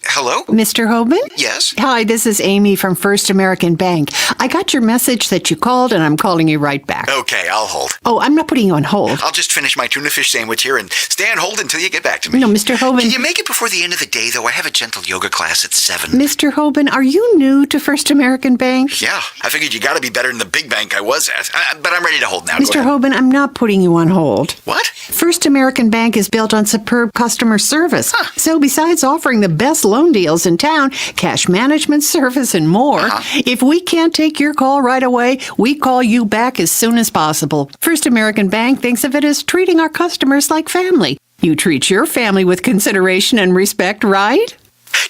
Speaker 3: Hello?
Speaker 23: Mr. Hoban?
Speaker 3: Yes?
Speaker 23: Hi, this is Amy from First American Bank. I got your message that you called, and I'm calling you right back.
Speaker 3: Okay, I'll hold.
Speaker 23: Oh, I'm not putting you on hold.
Speaker 3: I'll just finish my tuna fish sandwich here and stay on hold until you get back to me.
Speaker 23: No, Mr. Hoban.
Speaker 3: Can you make it before the end of the day, though? I have a gentle yoga class at 7.
Speaker 23: Mr. Hoban, are you new to First American Bank?
Speaker 3: Yeah, I figured you gotta be better than the big bank I was at. But I'm ready to hold now.
Speaker 23: Mr. Hoban, I'm not putting you on hold.
Speaker 3: What?
Speaker 23: First American Bank is built on superb customer service. So besides offering the best loan deals in town, cash management service, and more, if we can't take your call right away, we call you back as soon as possible. First American Bank thinks of it as treating our customers like family. You treat your family with consideration and respect, right?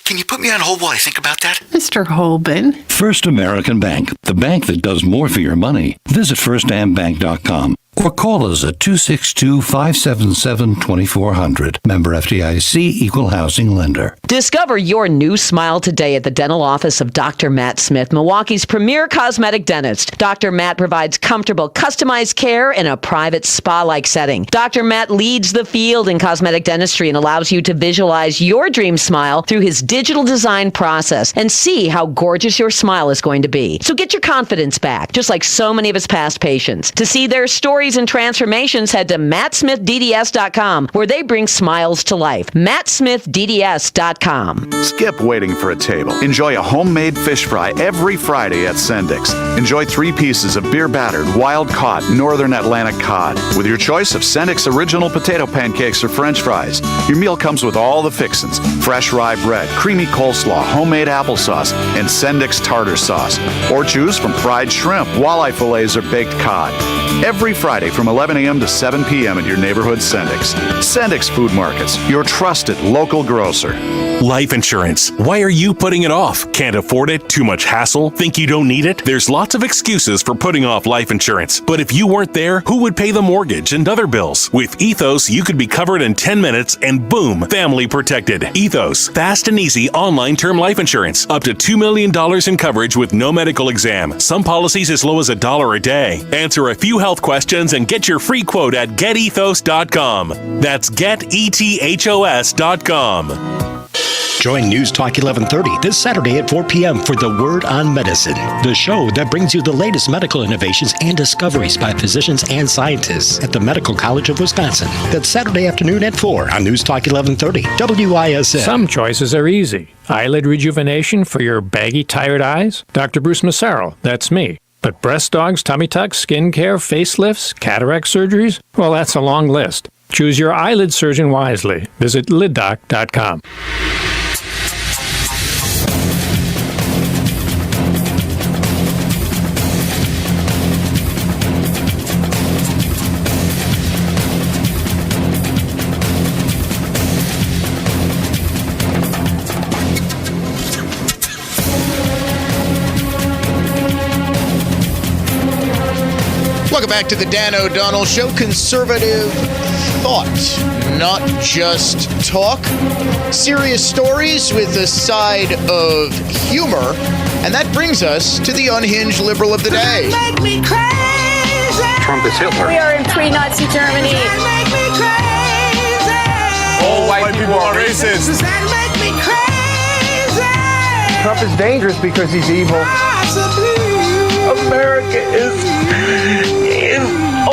Speaker 3: Can you put me on hold while I think about that?
Speaker 23: Mr. Hoban.
Speaker 24: First American Bank, the bank that does more for your money. Visit firstambank.com or call us at 262-577-2400. Member FDIC, Equal Housing Lender.
Speaker 25: Discover your new smile today at the dental office of Dr. Matt Smith, Milwaukee's premier cosmetic dentist. Dr. Matt provides comfortable, customized care in a private spa-like setting. Dr. Matt leads the field in cosmetic dentistry and allows you to visualize your dream smile through his digital design process and see how gorgeous your smile is going to be. So get your confidence back, just like so many of his past patients. To see their stories and transformations, head to mattsmithdds.com, where they bring smiles to life. mattsmithdds.com.
Speaker 26: Skip waiting for a table. Enjoy a homemade fish fry every Friday at Sendik's. Enjoy 3 pieces of beer-battered, wild-caught Northern Atlantic cod with your choice of Sendik's original potato pancakes or French fries. Your meal comes with all the fixins: fresh rye bread, creamy coleslaw, homemade applesauce, and Sendik's tartar sauce. Or choose from fried shrimp, walleye fillets, or baked cod. Every Friday from 11 a.m. to 7 p.m. at your neighborhood Sendik's. Sendik's Food Markets, your trusted local grocer.
Speaker 27: Life insurance. Why are you putting it off? Can't afford it? Too much hassle? Think you don't need it? There's lots of excuses for putting off life insurance. But if you weren't there, who would pay the mortgage and other bills? With Ethos, you could be covered in 10 minutes and boom, family protected. Ethos, fast and easy online term life insurance. Up to $2 million in coverage with no medical exam. Some policies as low as $1 a day. Answer a few health questions and get your free quote at getethos.com. That's getethos.com.
Speaker 28: Join News Talk 1130 this Saturday at 4 p.m. for The Word on Medicine, the show that brings you the latest medical innovations and discoveries by physicians and scientists at the Medical College of Wisconsin. That's Saturday afternoon at 4 on News Talk 1130, WISN.
Speaker 29: Some choices are easy. Eyelid rejuvenation for your baggy, tired eyes? Dr. Bruce Massaro, that's me. But breast dogs, tummy tucks, skin care, facelifts, cataract surgeries? Well, that's a long list. Choose your eyelid surgeon wisely. Visit liddoc.com.
Speaker 1: Welcome back to the Dan O'Donnell Show. Conservative thought, not just talk. Serious stories with a side of humor. And that brings us to the unhinged liberal of the day.
Speaker 18: Make me crazy.
Speaker 28: Trump is Hitler.
Speaker 18: We are in pre-Nazi Germany.
Speaker 28: All white people are racist.
Speaker 2: Trump is dangerous because he's evil.
Speaker 28: America is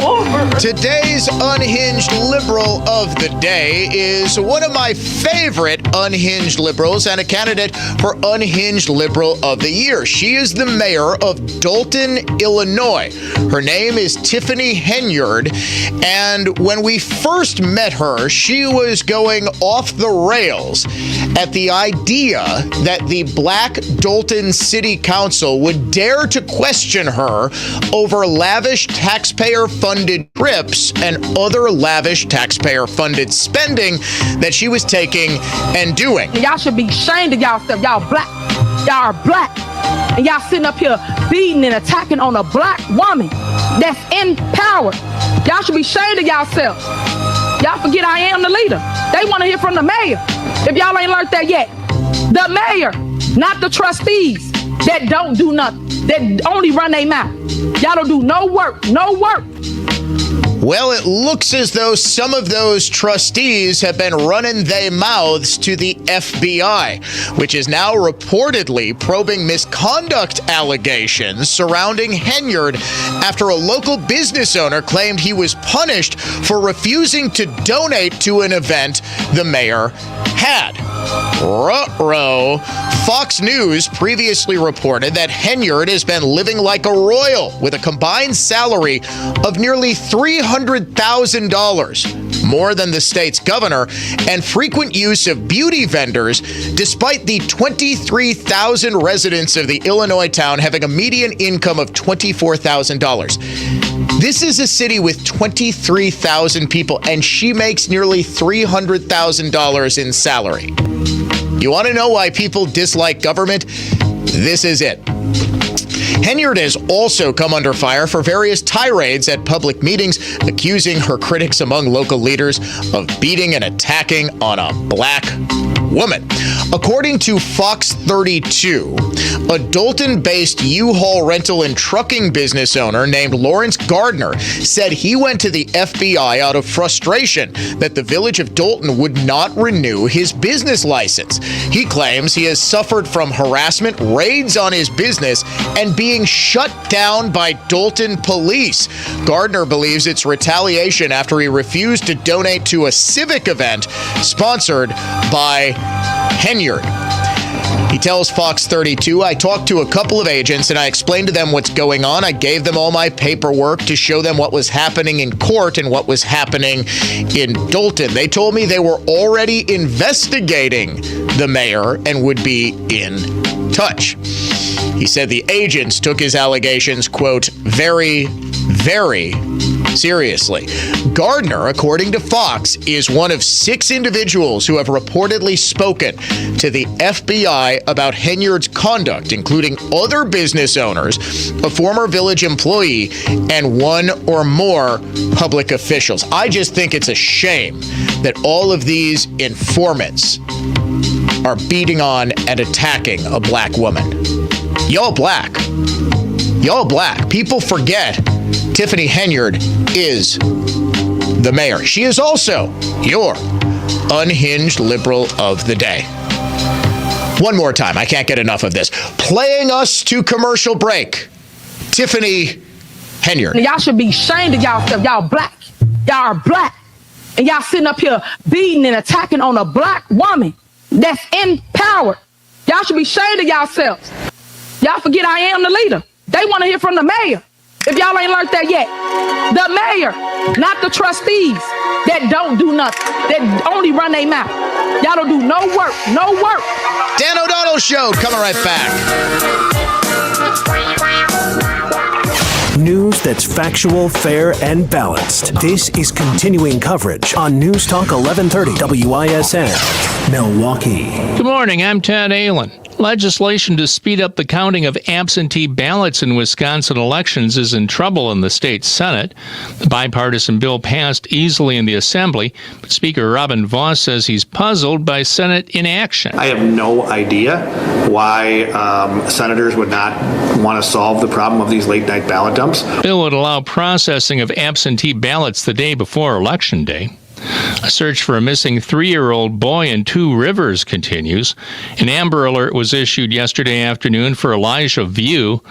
Speaker 28: over.
Speaker 1: Today's unhinged liberal of the day is one of my favorite unhinged liberals and a candidate for unhinged liberal of the year. She is the mayor of Dalton, Illinois. Her name is Tiffany Henyard, and when we first met her, she was going off the rails at the idea that the Black Dalton City Council would dare to question her over lavish taxpayer-funded trips and other lavish taxpayer-funded spending that she was taking and doing.
Speaker 4: Y'all should be ashamed of y'allself. Y'all black. Y'all are black. And y'all sitting up here beating and attacking on a black woman that's in power. Y'all should be ashamed of yourselves. Y'all forget I am the leader. They want to hear from the mayor. If y'all ain't learned that yet. The mayor, not the trustees that don't do nothing, that only run their mouth. Y'all don't do no work, no work.
Speaker 1: Well, it looks as though some of those trustees have been running their mouths to the FBI, which is now reportedly probing misconduct allegations surrounding Henyard after a local business owner claimed he was punished for refusing to donate to an event the mayor had. Ruh-roh. Fox News previously reported that Henyard has been living like a royal with a combined salary of nearly $300,000, more than the state's governor, and frequent use of beauty vendors, despite the 23,000 residents of the Illinois town having a median income of $24,000. This is a city with 23,000 people, and she makes nearly $300,000 in salary. You want to know why people dislike government? This is it. Henyard has also come under fire for various tirades at public meetings, accusing her critics among local leaders of beating and attacking on a black woman. According to Fox 32, a Dalton-based U-Haul rental and trucking business owner named Lawrence Gardner said he went to the FBI out of frustration that the village of Dalton would not renew his business license. He claims he has suffered from harassment, raids on his business, and being shut down by Dalton police. Gardner believes it's retaliation after he refused to donate to a civic event sponsored by Henyard. He tells Fox 32, I talked to a couple of agents and I explained to them what's going on. I gave them all my paperwork to show them what was happening in court and what was happening in Dalton. They told me they were already investigating the mayor and would be in touch. He said the agents took his allegations, quote, very, very seriously. Gardner, according to Fox, is one of 6 individuals who have reportedly spoken to the FBI about Henyard's conduct, including other business owners, a former village employee, and 1 or more public officials. I just think it's a shame that all of these informants are beating on and attacking a black woman. Y'all black. Y'all black. People forget Tiffany Henyard is the mayor. She is also your unhinged liberal of the day. One more time. I can't get enough of this. Playing us to commercial break. Tiffany Henyard.
Speaker 4: Y'all should be ashamed of yourself. Y'all black. Y'all are black. And y'all sitting up here beating and attacking on a black woman that's in power. Y'all should be ashamed of yourselves. Y'all forget I am the leader. They want to hear from the mayor. If y'all ain't learned that yet. The mayor, not the trustees that don't do nothing, that only run their mouth. Y'all don't do no work, no work.
Speaker 1: Dan O'Donnell Show, coming right back.
Speaker 6: News that's factual, fair, and balanced. This is continuing coverage on News Talk 1130 WISN, Milwaukee.
Speaker 29: Good morning, I'm Ted Allen. Legislation to speed up the counting of absentee ballots in Wisconsin elections is in trouble in the state Senate. The bipartisan bill passed easily in the Assembly, but Speaker Robin Vos says he's puzzled by Senate inaction.
Speaker 7: I have no idea why senators would not want to solve the problem of these late-night ballot dumps.
Speaker 29: The bill would allow processing of absentee ballots the day before Election Day. A search for a missing 3-year-old boy in Two Rivers continues. An Amber Alert was issued yesterday afternoon for Elijah View.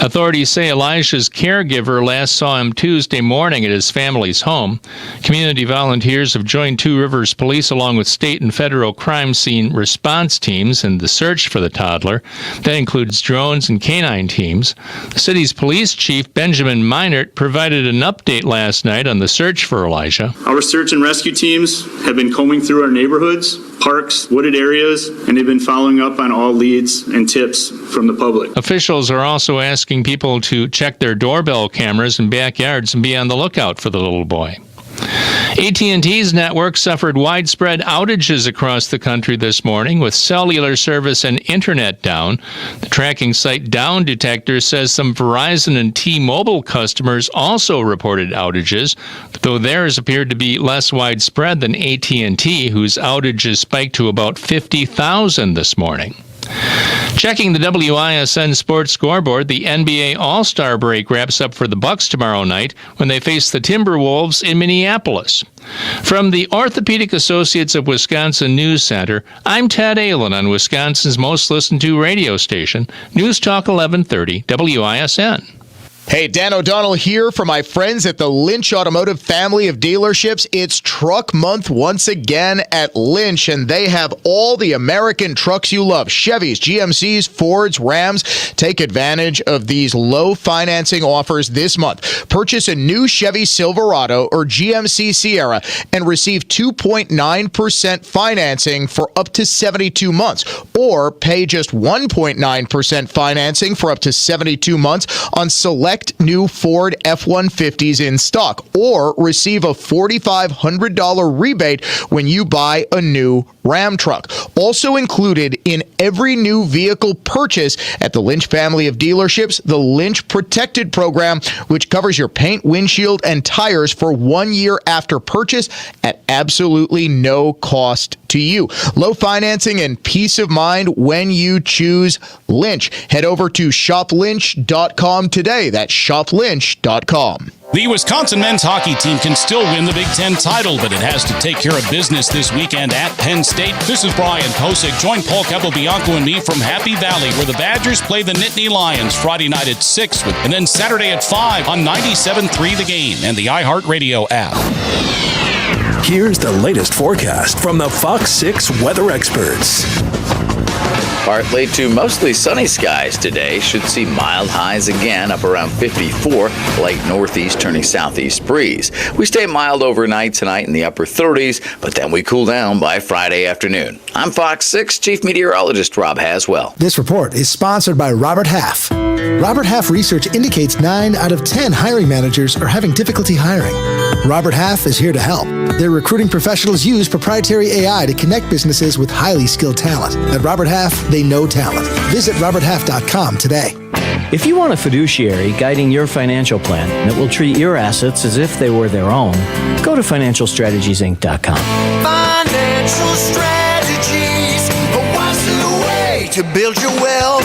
Speaker 29: Authorities say Elijah's caregiver last saw him Tuesday morning at his family's home. Community volunteers have joined Two Rivers Police along with state and federal crime scene response teams in the search for the toddler. That includes drones and canine teams. The city's police chief, Benjamin Meinert, provided an update last night on the search for Elijah.
Speaker 8: Our search and rescue teams have been combing through our neighborhoods, parks, wooded areas, and they've been following up on all leads and tips from the public.
Speaker 29: Officials are also asking people to check their doorbell cameras in backyards and be on the lookout for the little boy. AT&T's network suffered widespread outages across the country this morning, with cellular service and internet down. The tracking site Down Detector says some Verizon and T-Mobile customers also reported outages, though theirs appeared to be less widespread than AT&T, whose outages spiked to about 50,000 this morning. Checking the WISN Sports Scoreboard, the NBA All-Star break wraps up for the Bucks tomorrow night when they face the Timberwolves in Minneapolis. From the Orthopedic Associates of Wisconsin News Center, I'm Ted Allen on Wisconsin's most listened to radio station, News Talk 1130 WISN.
Speaker 1: Hey, Dan O'Donnell here for my friends at the Lynch Automotive family of dealerships. It's Truck Month once again at Lynch, and they have all the American trucks you love. Chevys, GMCs, Fords, Rams. Take advantage of these low financing offers this month. Purchase a new Chevy Silverado or GMC Sierra and receive 2.9% financing for up to 72 months, or pay just 1.9% financing for up to 72 months on select new Ford F-150s in stock, or receive a $4,500 rebate when you buy a new Ram truck. Also included in every new vehicle purchase at the Lynch family of dealerships, the Lynch Protected program, which covers your paint, windshield, and tires for 1 year after purchase at absolutely no cost to you. Low financing and peace of mind when you choose Lynch. Head over to shoplynch.com today. That's shoplynch.com.
Speaker 9: The Wisconsin men's hockey team can still win the Big Ten title, but it has to take care of business this weekend at Penn State. This is Brian Posick. Join Paul Capobianco and me from Happy Valley, where the Badgers play the Nittany Lions Friday night at 6, and then Saturday at 5 on 97.3 The Game and the iHeartRadio app.
Speaker 6: Here's the latest forecast from the Fox 6 weather experts.
Speaker 10: Partly to mostly sunny skies today. Should see mild highs again, up around 54. Light northeast turning southeast breeze. We stay mild overnight tonight in the upper 30s, but then we cool down by Friday afternoon. I'm Fox 6 Chief Meteorologist Rob Haswell.
Speaker 12: This report is sponsored by Robert Half. Robert Half research indicates 9 out of 10 hiring managers are having difficulty hiring. Robert Half is here to help. Their recruiting professionals use proprietary AI to connect businesses with highly skilled talent. At Robert Half, they know talent. Visit roberthalf.com today.
Speaker 13: If you want a fiduciary guiding your financial plan that will treat your assets as if they were their own, go to financialstrategiesinc.com.
Speaker 18: Financial strategies, what's the way to build your wealth?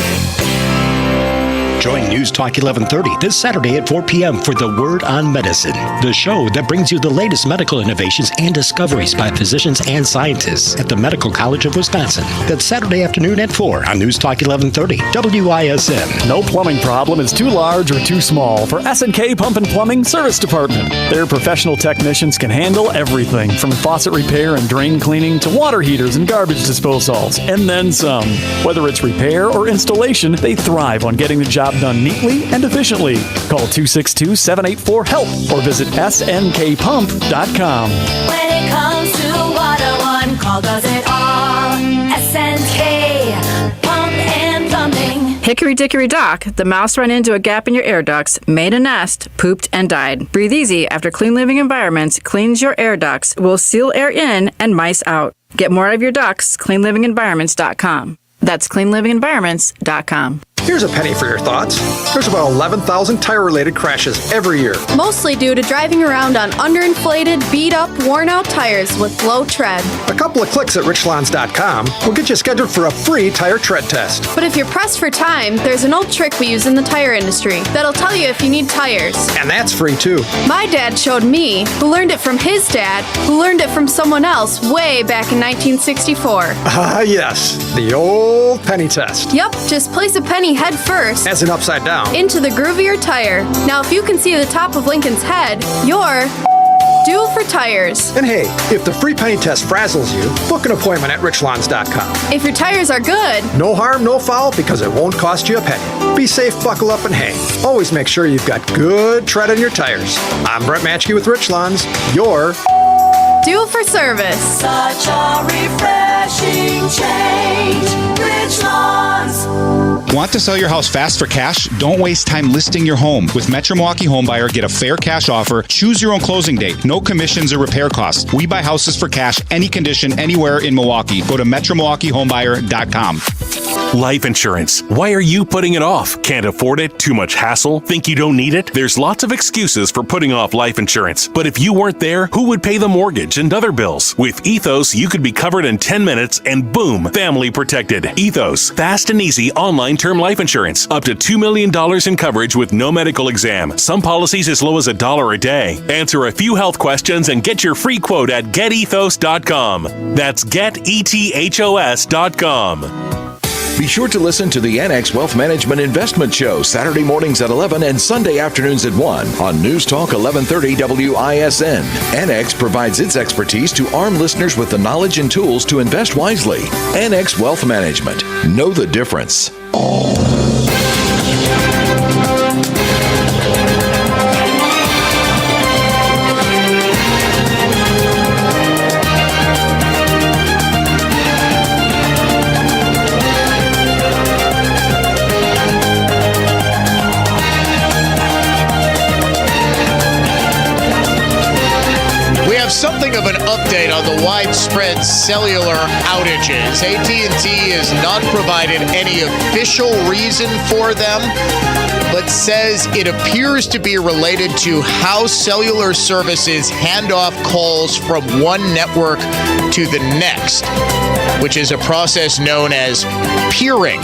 Speaker 28: Join News Talk 1130 this Saturday at 4 p.m. for The Word on Medicine, the show that brings you the latest medical innovations and discoveries by physicians and scientists at the Medical College of Wisconsin. That's Saturday afternoon at 4 on News Talk 1130 WISN.
Speaker 14: No plumbing problem is too large or too small for S&K Pump and Plumbing Service Department. Their professional technicians can handle everything from faucet repair and drain cleaning to water heaters and garbage disposals, and then some. Whether it's repair or installation, they thrive on getting the job done neatly and efficiently. Call 262-784-HELP or visit SNKPump.com.
Speaker 18: When it comes to water, one call does it all. SNK Pump and Plumbing.
Speaker 15: Hickory Dickory Dock, the mouse ran into a gap in your air ducts, made a nest, pooped, and died. Breathe easy after Clean Living Environments cleans your air ducts, will seal air in and mice out. Get more out of your ducts, cleanlivingenvironments.com. That's cleanlivingenvironments.com.
Speaker 3: Here's a penny for your thoughts. There's about 11,000 tire-related crashes every year.
Speaker 5: Mostly due to driving around on underinflated, beat-up, worn-out tires with low tread.
Speaker 3: A couple of clicks at richlawns.com will get you scheduled for a free tire tread test.
Speaker 5: But if you're pressed for time, there's an old trick we use in the tire industry that'll tell you if you need tires.
Speaker 3: And that's free, too.
Speaker 5: My dad showed me, who learned it from his dad, who learned it from someone else way back in 1964.
Speaker 3: Yes, the old penny test.
Speaker 5: Yep, just place a penny head first.
Speaker 3: As in upside down.
Speaker 5: Into the groove of your tire. Now, if you can see the top of Lincoln's head, you're due for tires.
Speaker 3: And hey, if the free penny test frazzles you, book an appointment at richlawns.com.
Speaker 5: If your tires are good,
Speaker 3: no harm, no foul, because it won't cost you a penny. Be safe, buckle up, and hang. Always make sure you've got good tread on your tires. I'm Brett Matchke with Rich Lawns. You're
Speaker 5: due for service.
Speaker 18: Such a refreshing change. Rich Lawns.
Speaker 11: Want to sell your house fast for cash? Don't waste time listing your home. With Metro Milwaukee Home Buyer, get a fair cash offer. Choose your own closing date. No commissions or repair costs. We buy houses for cash, any condition, anywhere in Milwaukee. Go to MetroMilwaukeeHomebuyer.com.
Speaker 27: Life insurance. Why are you putting it off? Can't afford it? Too much hassle? Think you don't need it? There's lots of excuses for putting off life insurance. But if you weren't there, who would pay the mortgage and other bills? With Ethos, you could be covered in 10 minutes and boom, family protected. Ethos, fast and easy online term life insurance. Up to $2 million in coverage with no medical exam. Some policies as low as $1 a day. Answer a few health questions and get your free quote at getethos.com. That's getethos.com.
Speaker 16: Be sure to listen to the Annex Wealth Management Investment Show Saturday mornings at 11 and Sunday afternoons at 1 on News Talk 1130 WISN. Annex provides its expertise to arm listeners with the knowledge and tools to invest wisely. Annex Wealth Management. Know the difference.
Speaker 1: Something of an update on the widespread cellular outages. AT&T has not provided any official reason for them, but says it appears to be related to how cellular services hand off calls from one network to the next, which is a process known as peering.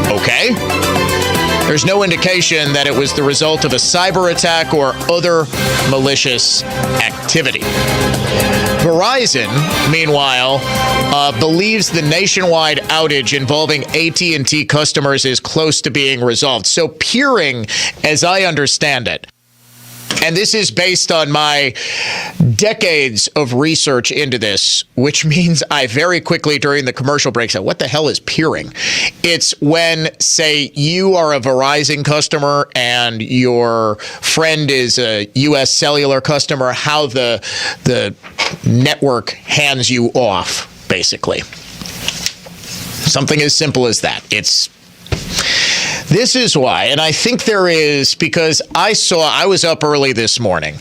Speaker 1: Okay? There's no indication that it was the result of a cyber attack or other malicious activity. Verizon, meanwhile, believes the nationwide outage involving AT&T customers is close to being resolved. So peering, as I understand it, and this is based on my decades of research into this, which means I very quickly during the commercial break said, what the hell is peering? It's when, say, you are a Verizon customer and your friend is a U.S. Cellular customer, how the network hands you off, basically. Something as simple as that. This is why, and I think there is, because I was up early this morning,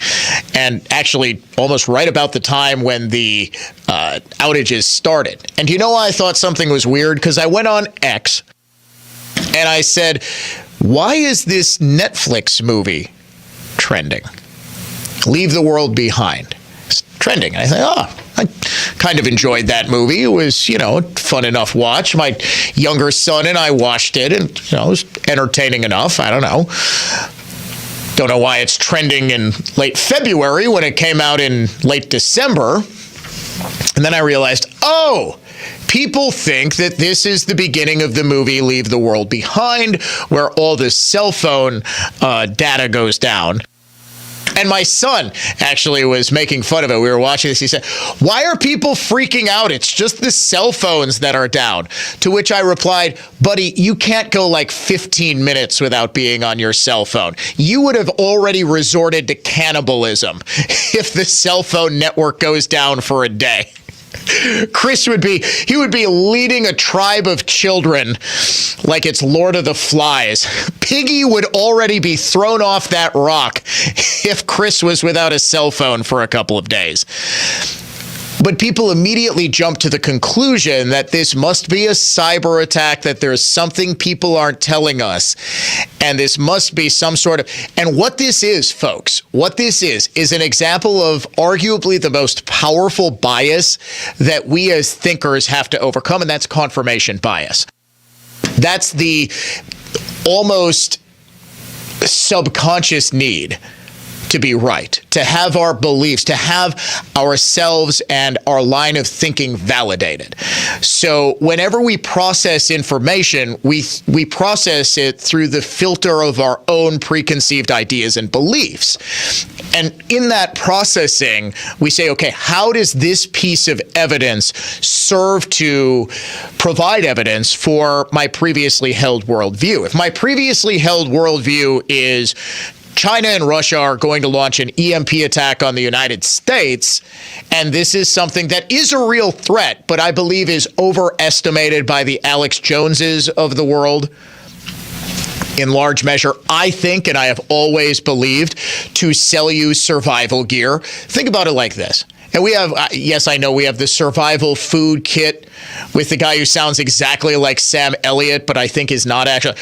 Speaker 1: and actually almost right about the time when the outages started. And you know why I thought something was weird? Because I went on X, and I said, why is this Netflix movie trending? Leave the World Behind. It's trending. I thought, I kind of enjoyed that movie. It was, fun enough watch. My younger son and I watched it, and, it was entertaining enough. I don't know. Don't know why it's trending in late February when it came out in late December. And then I realized, people think that this is the beginning of the movie Leave the World Behind, where all the cell phone data goes down. And my son actually was making fun of it. We were watching this. He said, why are people freaking out? It's just the cell phones that are down. To which I replied, buddy, you can't go like 15 minutes without being on your cell phone. You would have already resorted to cannibalism if the cell phone network goes down for a day. Chris would be leading a tribe of children like it's Lord of the Flies. Piggy would already be thrown off that rock if Chris was without a cell phone for a couple of days. But people immediately jump to the conclusion that this must be a cyber attack, that there's something people aren't telling us, and this must be some sort of... And what this is, folks, what this is an example of arguably the most powerful bias that we as thinkers have to overcome, and that's confirmation bias. That's the almost subconscious need to be right, to have our beliefs, to have ourselves and our line of thinking validated. So whenever we process information, we process it through the filter of our own preconceived ideas and beliefs. And in that processing, we say, okay, how does this piece of evidence serve to provide evidence for my previously held worldview? If my previously held worldview is China and Russia are going to launch an EMP attack on the United States, and this is something that is a real threat, but I believe is overestimated by the Alex Joneses of the world in large measure, I think, and I have always believed, to sell you survival gear. Think about it like this. And we have, yes, I know we have the survival food kit with the guy who sounds exactly like Sam Elliott, but I think is not actually.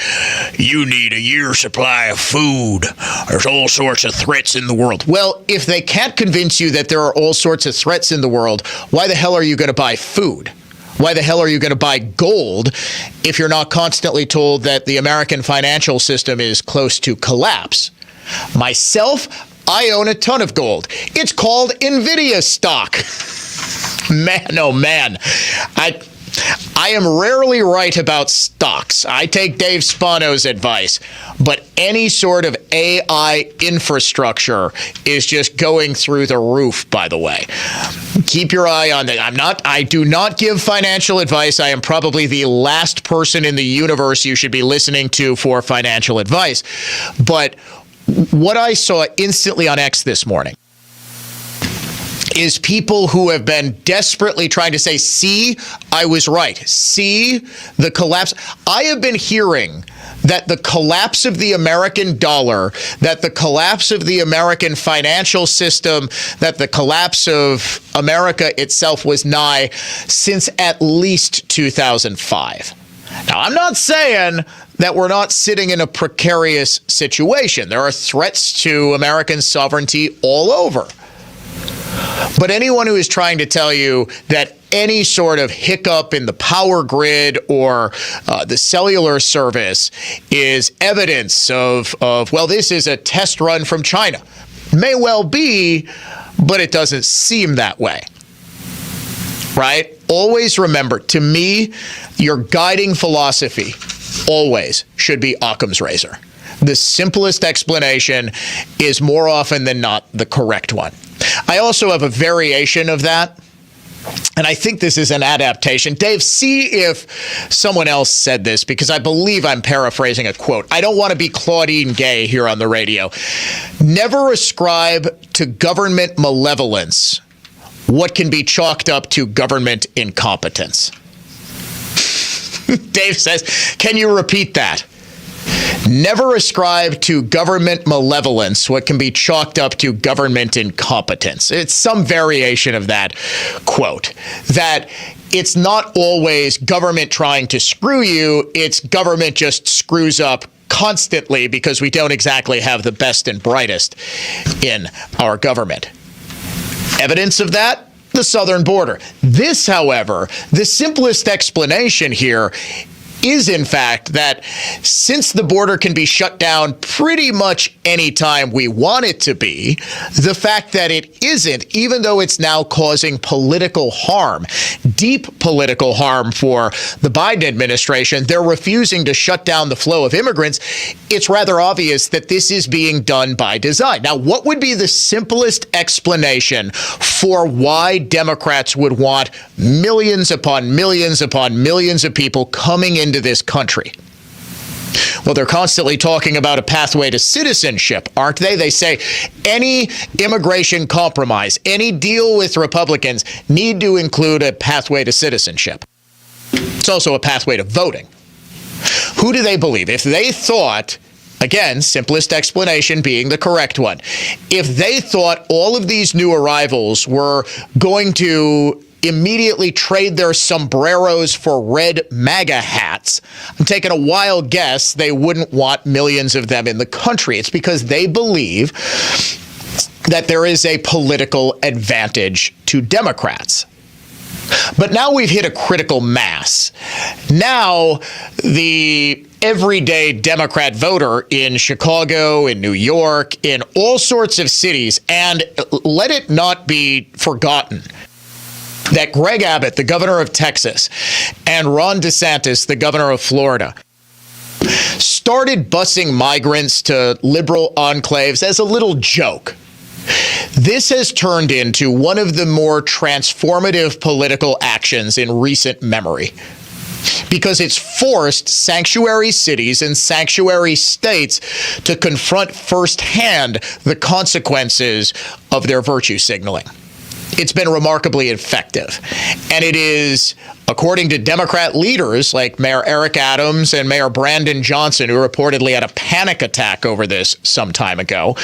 Speaker 1: You need a year's supply of food. There's all sorts of threats in the world. Well, if they can't convince you that there are all sorts of threats in the world, why the hell are you going to buy food? Why the hell are you going to buy gold if you're not constantly told that the American financial system is close to collapse? Myself, I own a ton of gold. It's called NVIDIA stock. Man, oh man. I am rarely right about stocks. I take Dave Spano's advice, but any sort of AI infrastructure is just going through the roof, by the way. Keep your eye on that. I do not give financial advice. I am probably the last person in the universe you should be listening to for financial advice. But what I saw instantly on X this morning is people who have been desperately trying to say, see, I was right. See, the collapse. I have been hearing that the collapse of the American dollar, that the collapse of the American financial system, that the collapse of America itself was nigh since at least 2005. Now, I'm not saying that we're not sitting in a precarious situation. There are threats to American sovereignty all over. But anyone who is trying to tell you that any sort of hiccup in the power grid or the cellular service is evidence of, well, this is a test run from China. May well be, but it doesn't seem that way. Right? Always remember, to me, your guiding philosophy always should be Occam's razor. The simplest explanation is more often than not the correct one. I also have a variation of that, and I think this is an adaptation. Dave, see if someone else said this, because I believe I'm paraphrasing a quote. I don't want to be Claudine Gay here on the radio. Never ascribe to government malevolence what can be chalked up to government incompetence. Dave says, can you repeat that? Never ascribe to government malevolence what can be chalked up to government incompetence. It's some variation of that quote, that it's not always government trying to screw you, it's government just screws up constantly because we don't exactly have the best and brightest in our government. Evidence of that? The southern border. This, however, the simplest explanation here is, in fact, that since the border can be shut down pretty much any time we want it to be, the fact that it isn't, even though it's now causing political harm, deep political harm for the Biden administration, they're refusing to shut down the flow of immigrants. It's rather obvious that this is being done by design. Now, what would be the simplest explanation for why Democrats would want millions upon millions upon millions of people coming into this country? Well, they're constantly talking about a pathway to citizenship, aren't they? They say any immigration compromise, any deal with Republicans need to include a pathway to citizenship. It's also a pathway to voting. Who do they believe? If they thought Again, simplest explanation being the correct one. If they thought all of these new arrivals were going to immediately trade their sombreros for red MAGA hats, I'm taking a wild guess they wouldn't want millions of them in the country. It's because they believe that there is a political advantage to Democrats. But now we've hit a critical mass. Now the everyday Democrat voter in Chicago, in New York, in all sorts of cities, and let it not be forgotten that Greg Abbott, the governor of Texas, and Ron DeSantis, the governor of Florida, started busing migrants to liberal enclaves as a little joke. This has turned into one of the more transformative political actions in recent memory, because it's forced sanctuary cities and sanctuary states to confront firsthand the consequences of their virtue signaling. It's been remarkably effective. And it is, according to Democrat leaders like Mayor Eric Adams and Mayor Brandon Johnson, who reportedly had a panic attack over this some time ago,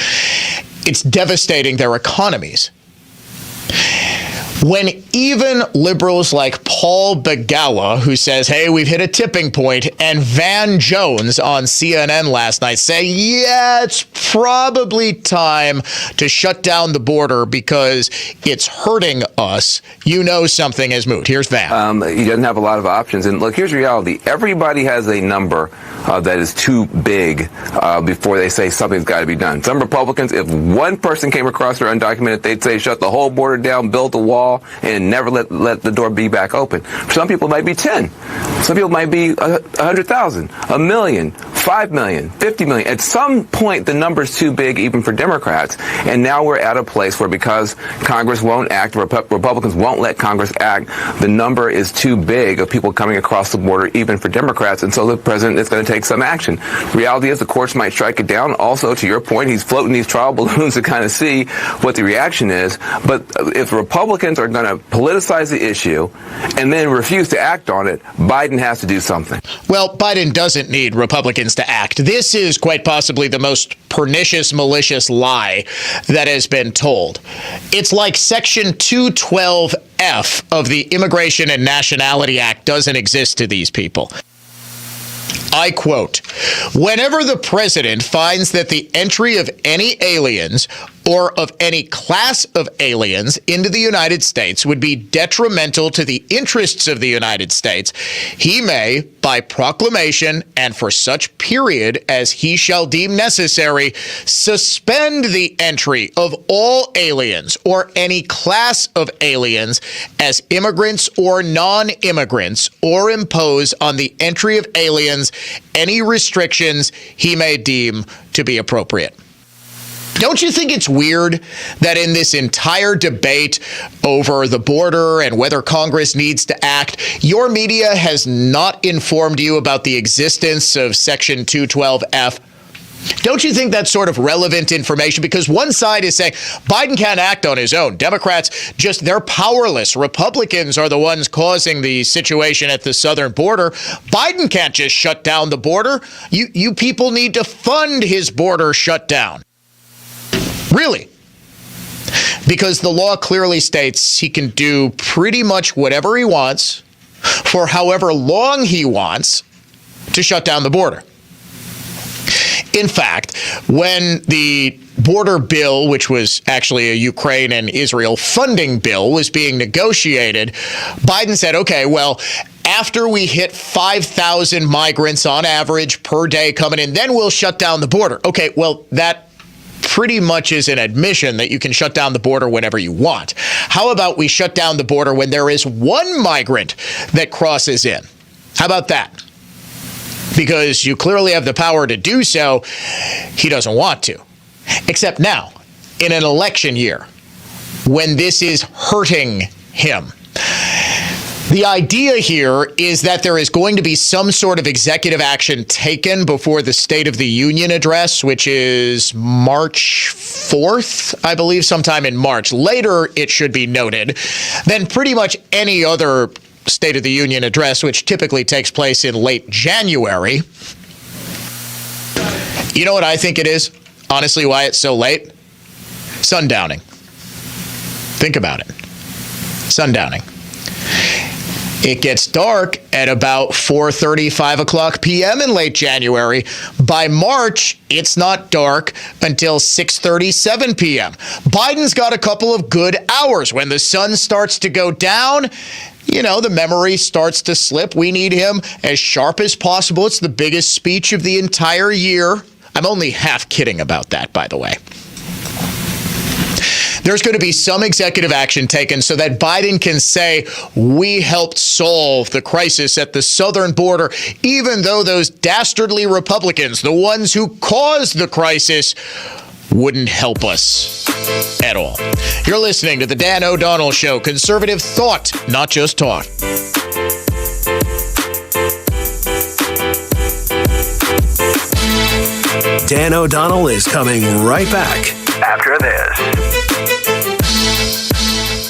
Speaker 1: it's devastating their economies. When even liberals like Paul Begala, who says, hey, we've hit a tipping point, and Van Jones on CNN last night say, yeah, it's probably time to shut down the border because it's hurting us, you know something has moved. Here's Van.
Speaker 17: He doesn't have a lot of options. And look, here's the reality. Everybody has a number that is too big before they say something's got to be done. Some Republicans, if one person came across their undocumented, they'd say shut the whole border down, build a wall, and never let the door be back open. Some people might be 10. Some people might be 100,000, a million, 5 million, 50 million. At some point, the number's too big even for Democrats. And now we're at a place where because Congress won't act, Republicans won't let Congress act, the number is too big of people coming across the border even for Democrats. And so the president is going to take some action. The reality is the courts might strike it down. Also, to your point, he's floating these trial balloons to kind of see what the reaction is. But if Republicans are going to politicize the issue and then refuse to act on it, Biden has to do something.
Speaker 1: Well, Biden doesn't need Republicans to act. This is quite possibly the most pernicious, malicious lie that has been told. It's like Section 212F of the Immigration and Nationality Act doesn't exist to these people. I quote, whenever the president finds that the entry of any aliens or of any class of aliens into the United States would be detrimental to the interests of the United States, he may, by proclamation and for such period as he shall deem necessary, suspend the entry of all aliens or any class of aliens as immigrants or non-immigrants, or impose on the entry of aliens any restrictions he may deem to be appropriate. Don't you think it's weird that in this entire debate over the border and whether Congress needs to act, your media has not informed you about the existence of Section 212F? Don't you think that's sort of relevant information? Because one side is saying Biden can't act on his own. Democrats, they're powerless. Republicans are the ones causing the situation at the southern border. Biden can't just shut down the border. You people need to fund his border shutdown. Really? Because the law clearly states he can do pretty much whatever he wants for however long he wants to shut down the border. In fact, when the border bill, which was actually a Ukraine and Israel funding bill, was being negotiated, Biden said, okay, well, after we hit 5,000 migrants on average per day coming in, then we'll shut down the border. Okay, well, that pretty much is an admission that you can shut down the border whenever you want. How about we shut down the border when there is one migrant that crosses in? How about that? Because you clearly have the power to do so, he doesn't want to. Except now, in an election year, when this is hurting him. The idea here is that there is going to be some sort of executive action taken before the State of the Union address, which is March 4th, I believe, sometime in March. Later, it should be noted, than pretty much any other State of the Union address, which typically takes place in late January. You know what I think it is? Honestly, why it's so late? Sundowning. Think about it. Sundowning. It gets dark at about 4:30, 5 o'clock p.m. in late January. By March, it's not dark until 6:30, 7 p.m. Biden's got a couple of good hours. When the sun starts to go down, you know, the memory starts to slip. We need him as sharp as possible. It's the biggest speech of the entire year. I'm only half kidding about that, by the way. There's going to be some executive action taken so that Biden can say, we helped solve the crisis at the southern border, even though those dastardly Republicans, the ones who caused the crisis, wouldn't help us at all. You're listening to The Dan O'Donnell Show. Conservative thought, not just talk.
Speaker 6: Dan O'Donnell is coming right back after this.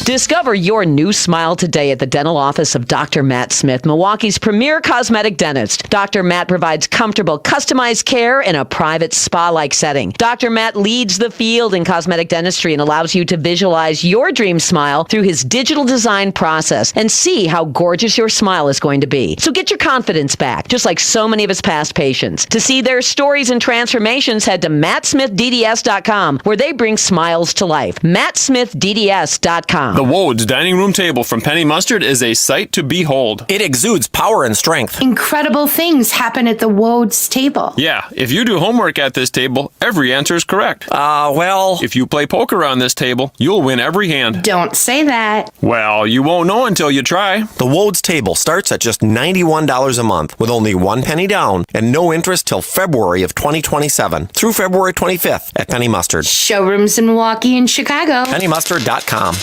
Speaker 2: Discover your new smile today at the dental office of Dr. Matt Smith, Milwaukee's premier cosmetic dentist. Dr. Matt provides comfortable, customized care in a private spa-like setting. Dr. Matt leads the field in cosmetic dentistry and allows you to visualize your dream smile through his digital design process and see how gorgeous your smile is going to be. So get your confidence back, just like so many of his past patients. To see their stories and transformations, head to mattsmithdds.com, where they bring smiles to life. mattsmithdds.com.
Speaker 19: The Wode's dining room table from Penny Mustard is a sight to behold.
Speaker 20: It exudes power and strength.
Speaker 21: Incredible things happen at the Wode's table.
Speaker 19: Yeah, if you do homework at this table, every answer is correct.
Speaker 20: Well...
Speaker 19: If you play poker on this table, you'll win every hand.
Speaker 21: Don't say that.
Speaker 19: Well, you won't know until you try.
Speaker 20: The Wode's table starts at just $91 a month, with only 1 penny down and no interest till February of 2027 through February 25th at Penny Mustard.
Speaker 21: Showrooms in Milwaukee and Chicago.
Speaker 20: PennyMustard.com.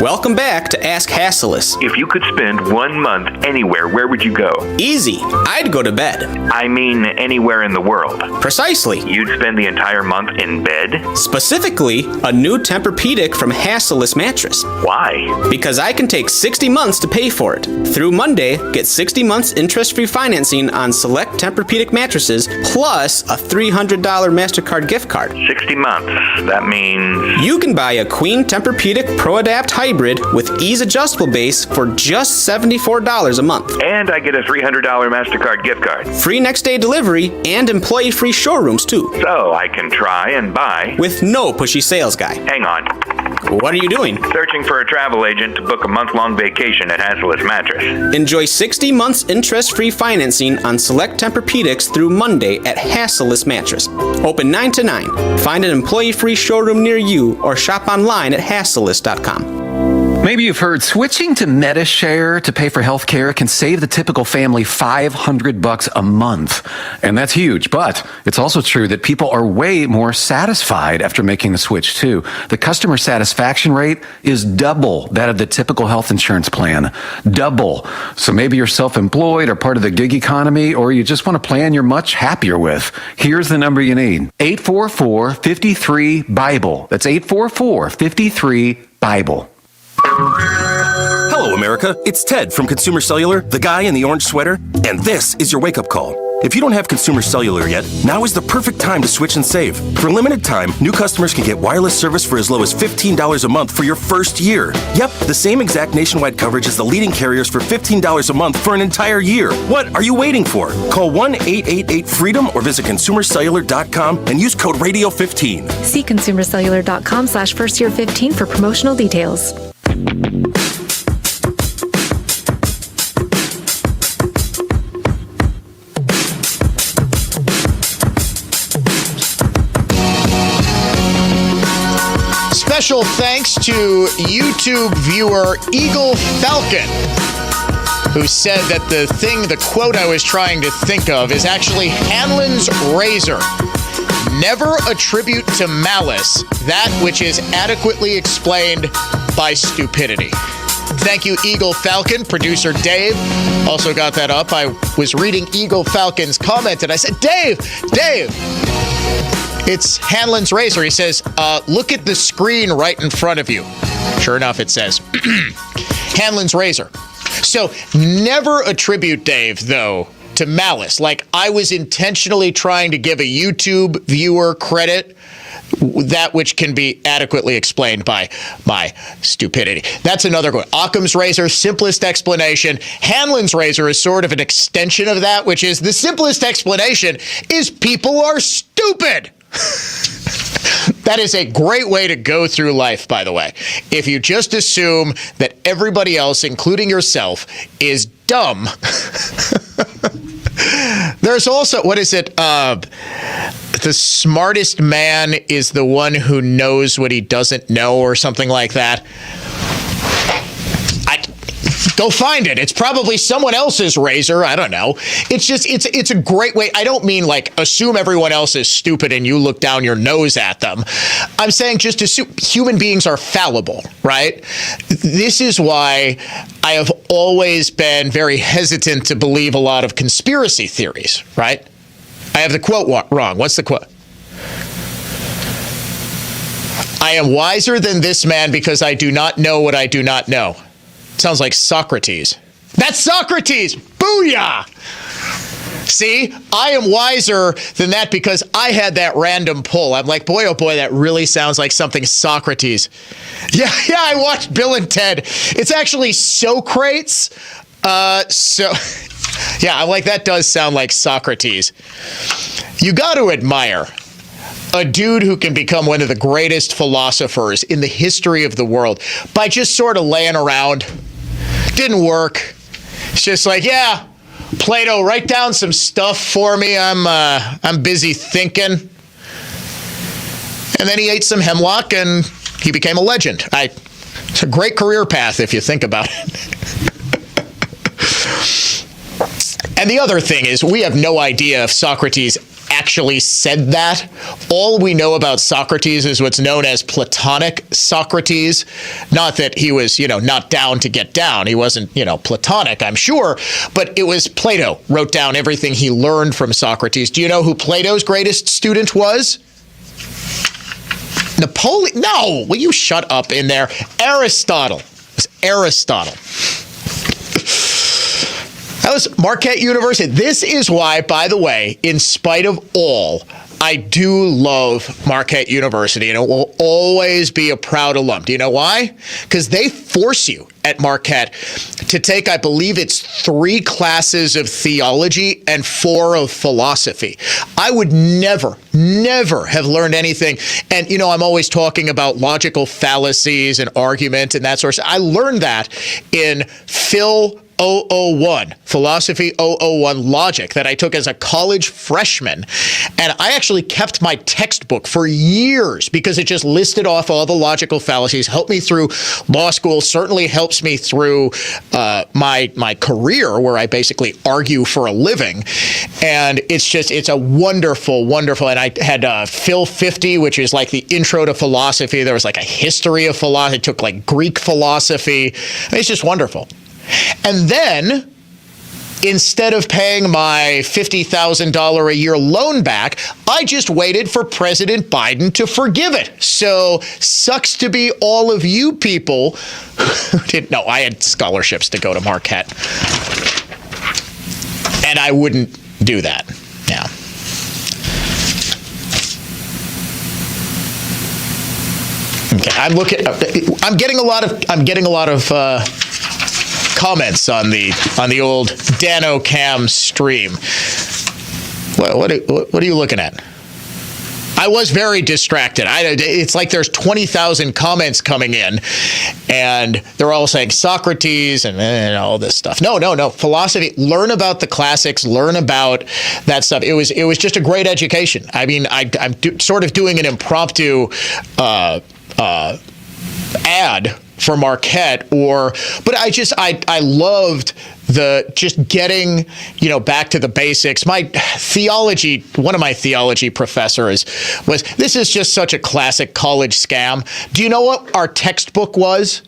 Speaker 22: Welcome back to Ask Hassleus.
Speaker 23: If you could spend 1 month anywhere, where would you go?
Speaker 22: Easy. I'd go to bed.
Speaker 23: I mean, anywhere in the world.
Speaker 22: Precisely.
Speaker 23: You'd spend the entire month in bed?
Speaker 22: Specifically, a new Tempur-Pedic from Hassleus Mattress.
Speaker 23: Why?
Speaker 22: Because I can take 60 months to pay for it. Through Monday, get 60 months interest-free financing on select Tempur-Pedic mattresses, plus a $300 MasterCard gift card.
Speaker 23: 60 months. That means...
Speaker 22: You can buy a Queen Tempur-Pedic Pro Adapt Hybrid with ease adjustable base for just $74 a month.
Speaker 23: And I get a $300 MasterCard gift card.
Speaker 22: Free next day delivery and employee free showrooms too.
Speaker 23: So I can try and buy.
Speaker 22: With no pushy sales guy.
Speaker 23: Hang on.
Speaker 22: What are you doing?
Speaker 23: Searching for a travel agent to book a month-long vacation at Hassleus Mattress.
Speaker 22: Enjoy 60 months interest-free financing on select Tempur-Pedics through Monday at Hassleus Mattress. Open 9 to 9. Find an employee-free showroom near you or shop online at hassleus.com.
Speaker 24: Maybe you've heard switching to Medi-Share to pay for health care can save the typical family $500 a month. And that's huge. But it's also true that people are way more satisfied after making the switch, too. The customer satisfaction rate is double that of the typical health insurance plan. Double. So maybe you're self-employed or part of the gig economy, or you just want a plan you're much happier with. Here's the number you need. 844-53-BIBLE. That's 844-53-BIBLE.
Speaker 25: Hello, America. It's Ted from Consumer Cellular, the guy in the orange sweater, and this is your wake-up call. If you don't have Consumer Cellular yet, now is the perfect time to switch and save. For a limited time, new customers can get wireless service for as low as $15 a month for your first year. Yep, the same exact nationwide coverage as the leading carriers for $15 a month for an entire year. What are you waiting for? Call 1-888-FREEDOM or visit consumercellular.com and use code RADIO15.
Speaker 26: See consumercellular.com/firstyear15 for promotional details.
Speaker 1: Special thanks to YouTube viewer Eagle Falcon, who said that the quote I was trying to think of is actually Hanlon's razor. Never attribute to malice that which is adequately explained by stupidity. Thank you, Eagle Falcon. Producer Dave also got that up. I was reading Eagle Falcon's comment and I said, Dave, it's Hanlon's razor. He says, look at the screen right in front of you. Sure enough, it says Hanlon's razor. So never attribute, Dave, though, to malice. Like I was intentionally trying to give a YouTube viewer credit, that which can be adequately explained by my stupidity. That's another one. Occam's razor, simplest explanation. Hanlon's razor is sort of an extension of that, which is the simplest explanation is people are stupid. That is a great way to go through life, by the way. If you just assume that everybody else, including yourself, is dumb. There's also, what is it? The smartest man is the one who knows what he doesn't know, or something like that. Go find it. It's probably someone else's razor. I don't know. It's just, it's a great way. I don't mean like assume everyone else is stupid and you look down your nose at them. I'm saying just assume human beings are fallible, right? This is why I have always been very hesitant to believe a lot of conspiracy theories, right? I have the quote wrong. What's the quote? I am wiser than this man because I do not know what I do not know. Sounds like Socrates. That's Socrates! Booyah! See, I am wiser than that because I had that random pull. I'm like, boy, oh boy, that really sounds like something Socrates. Yeah, I watched Bill and Ted. It's actually Socrates. Yeah, I'm like, that does sound like Socrates. You got to admire a dude who can become one of the greatest philosophers in the history of the world by just sort of laying around. Didn't work. It's just like, yeah, Plato, write down some stuff for me. I'm busy thinking. And then he ate some hemlock and he became a legend. It's a great career path if you think about it. And the other thing is, we have no idea if Socrates actually said that. All we know about Socrates is what's known as Platonic Socrates. Not that he was, not down to get down. He wasn't, Platonic, I'm sure. But it was Plato wrote down everything he learned from Socrates. Do you know who Plato's greatest student was? Napoleon? No, will you shut up in there? Aristotle. It was Aristotle. That was Marquette University. This is why, by the way, in spite of all, I do love Marquette University, and it will always be a proud alum. Do you know why? Because they force you at Marquette to take, I believe it's 3 classes of theology and 4 of philosophy. I would never have learned anything. And, I'm always talking about logical fallacies and argument and that sort of stuff. I learned that in Phil 001, Philosophy 001 Logic, that I took as a college freshman. And I actually kept my textbook for years because it just listed off all the logical fallacies, helped me through law school, certainly helps me through my career where I basically argue for a living. And it's a wonderful, and I had Phil 50, which is like the intro to philosophy. There was like a history of philosophy. I took like Greek philosophy. It's just wonderful. And then, instead of paying my $50,000 a year loan back, I just waited for President Biden to forgive it. So, sucks to be all of you people who didn't know. I had scholarships to go to Marquette. And I wouldn't do that now. Okay, I'm getting a lot of comments on the old Dano Cam stream. What are you looking at? I was very distracted. It's like there's 20,000 comments coming in, and they're all saying Socrates and all this stuff. No. Philosophy. Learn about the classics. Learn about that stuff. It was just a great education. I mean, I'm sort of doing an impromptu ad for Marquette, but I loved the just getting, back to the basics. One of my theology professors was, this is just such a classic college scam. Do you know what our textbook was?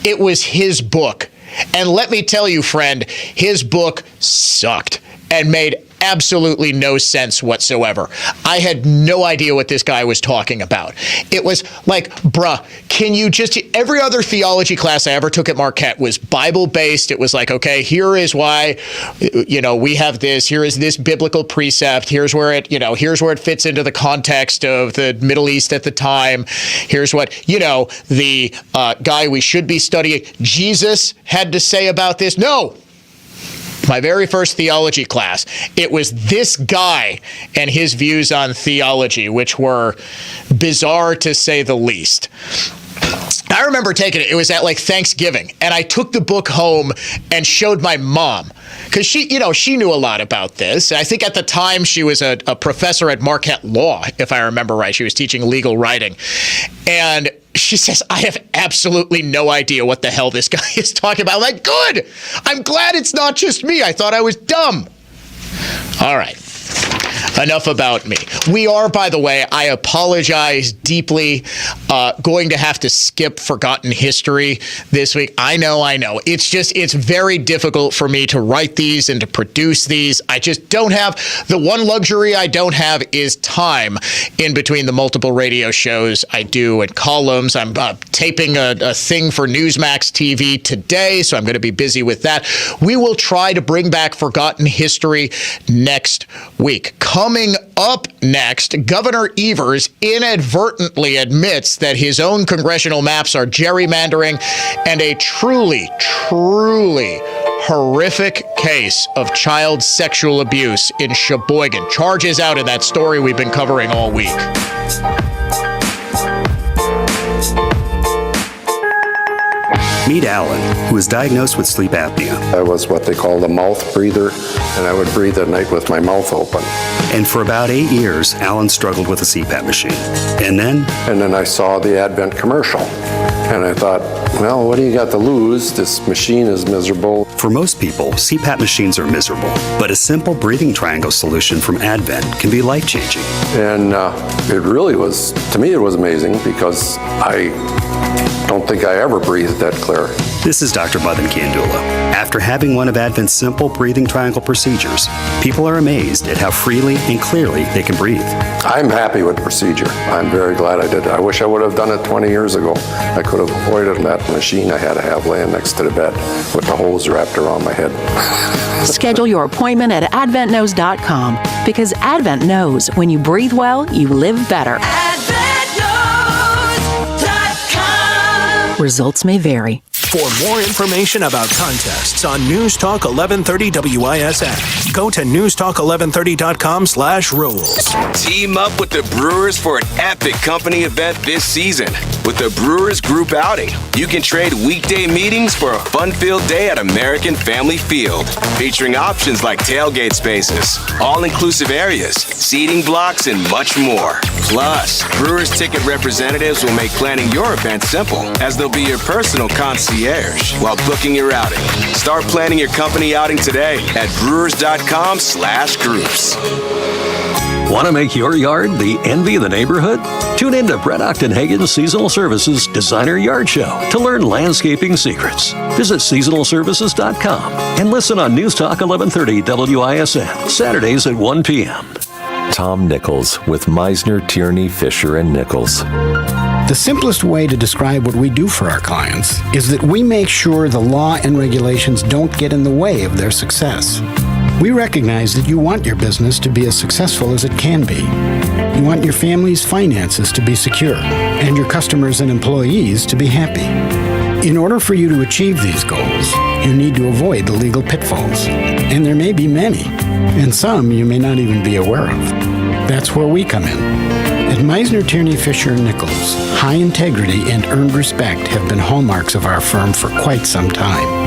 Speaker 1: It was his book. And let me tell you, friend, his book sucked and made absolutely no sense whatsoever. I had no idea what this guy was talking about. It was like, bruh, can you just, every other theology class I ever took at Marquette was Bible-based. It was like, okay, here is why, we have this, here is this biblical precept, here's where it fits into the context of the Middle East at the time. Here's what, the guy we should be studying, Jesus, had to say about this. No. My very first theology class, it was this guy and his views on theology, which were bizarre to say the least. I remember taking it. It was at like Thanksgiving, and I took the book home and showed my mom because she knew a lot about this. I think at the time she was a professor at Marquette Law, if I remember right. She was teaching legal writing, and she says, I have absolutely no idea what the hell this guy is talking about. I'm like, good. I'm glad it's not just me. I thought I was dumb. All right. Enough about me. We are, by the way, I apologize deeply, going to have to skip Forgotten History this week. I know. It's very difficult for me to write these and to produce these. I just don't have, the one luxury I don't have is time in between the multiple radio shows I do and columns. I'm taping a thing for Newsmax TV today, so I'm going to be busy with that. We will try to bring back Forgotten History next week. Coming up next, Governor Evers inadvertently admits that his own congressional maps are gerrymandering, and a truly, truly horrific case of child sexual abuse in Sheboygan. Charges out in that story we've been covering all week.
Speaker 4: Meet Alan, who was diagnosed with sleep apnea.
Speaker 7: I was what they call a mouth breather, and I would breathe at night with my mouth open.
Speaker 4: And for about 8 years, Alan struggled with a CPAP machine. And then
Speaker 7: I saw the Advent commercial, and I thought, well, what do you got to lose? This machine is miserable.
Speaker 4: For most people, CPAP machines are miserable, but a simple breathing triangle solution from Advent can be life-changing.
Speaker 7: And it really was, to me, it was amazing because I don't think I ever breathed that clear.
Speaker 4: This is Dr. Madan Kiandula. After having one of Advent's simple breathing triangle procedures, people are amazed at how freely and clearly they can breathe.
Speaker 7: I'm happy with the procedure. I'm very glad I did it. I wish I would have done it 20 years ago. I could have avoided that machine I had to have laying next to the bed with the hose wrapped around my head.
Speaker 8: Schedule your appointment at AdventKnows.com because Advent knows when you breathe well, you live better. Results may vary.
Speaker 6: For more information about contests on News Talk 1130 WISN, go to newstalk1130.com/rules.
Speaker 9: Team up with the Brewers for an epic company event this season. With the Brewers Group Outing, you can trade weekday meetings for a fun-filled day at American Family Field, featuring options like tailgate spaces, all-inclusive areas, seating blocks, and much more. Plus, Brewers ticket representatives will make planning your event simple, as they'll be your personal concierge while booking your outing. Start planning your company outing today at brewers.com/groups.
Speaker 10: Want to make your yard the envy of the neighborhood? Tune in to Brett Ochtenhagen's Seasonal Services Designer Yard Show to learn landscaping secrets. Visit seasonalservices.com and listen on News Talk 1130 WISN, Saturdays at 1 p.m.
Speaker 16: Tom Nichols with Meisner, Tierney, Fisher, and Nichols.
Speaker 12: The simplest way to describe what we do for our clients is that we make sure the law and regulations don't get in the way of their success. We recognize that you want your business to be as successful as it can be. You want your family's finances to be secure and your customers and employees to be happy. In order for you to achieve these goals, you need to avoid the legal pitfalls. And there may be many, and some you may not even be aware of. That's where we come in. At Meisner, Tierney, Fisher & Nichols, high integrity and earned respect have been hallmarks of our firm for quite some time.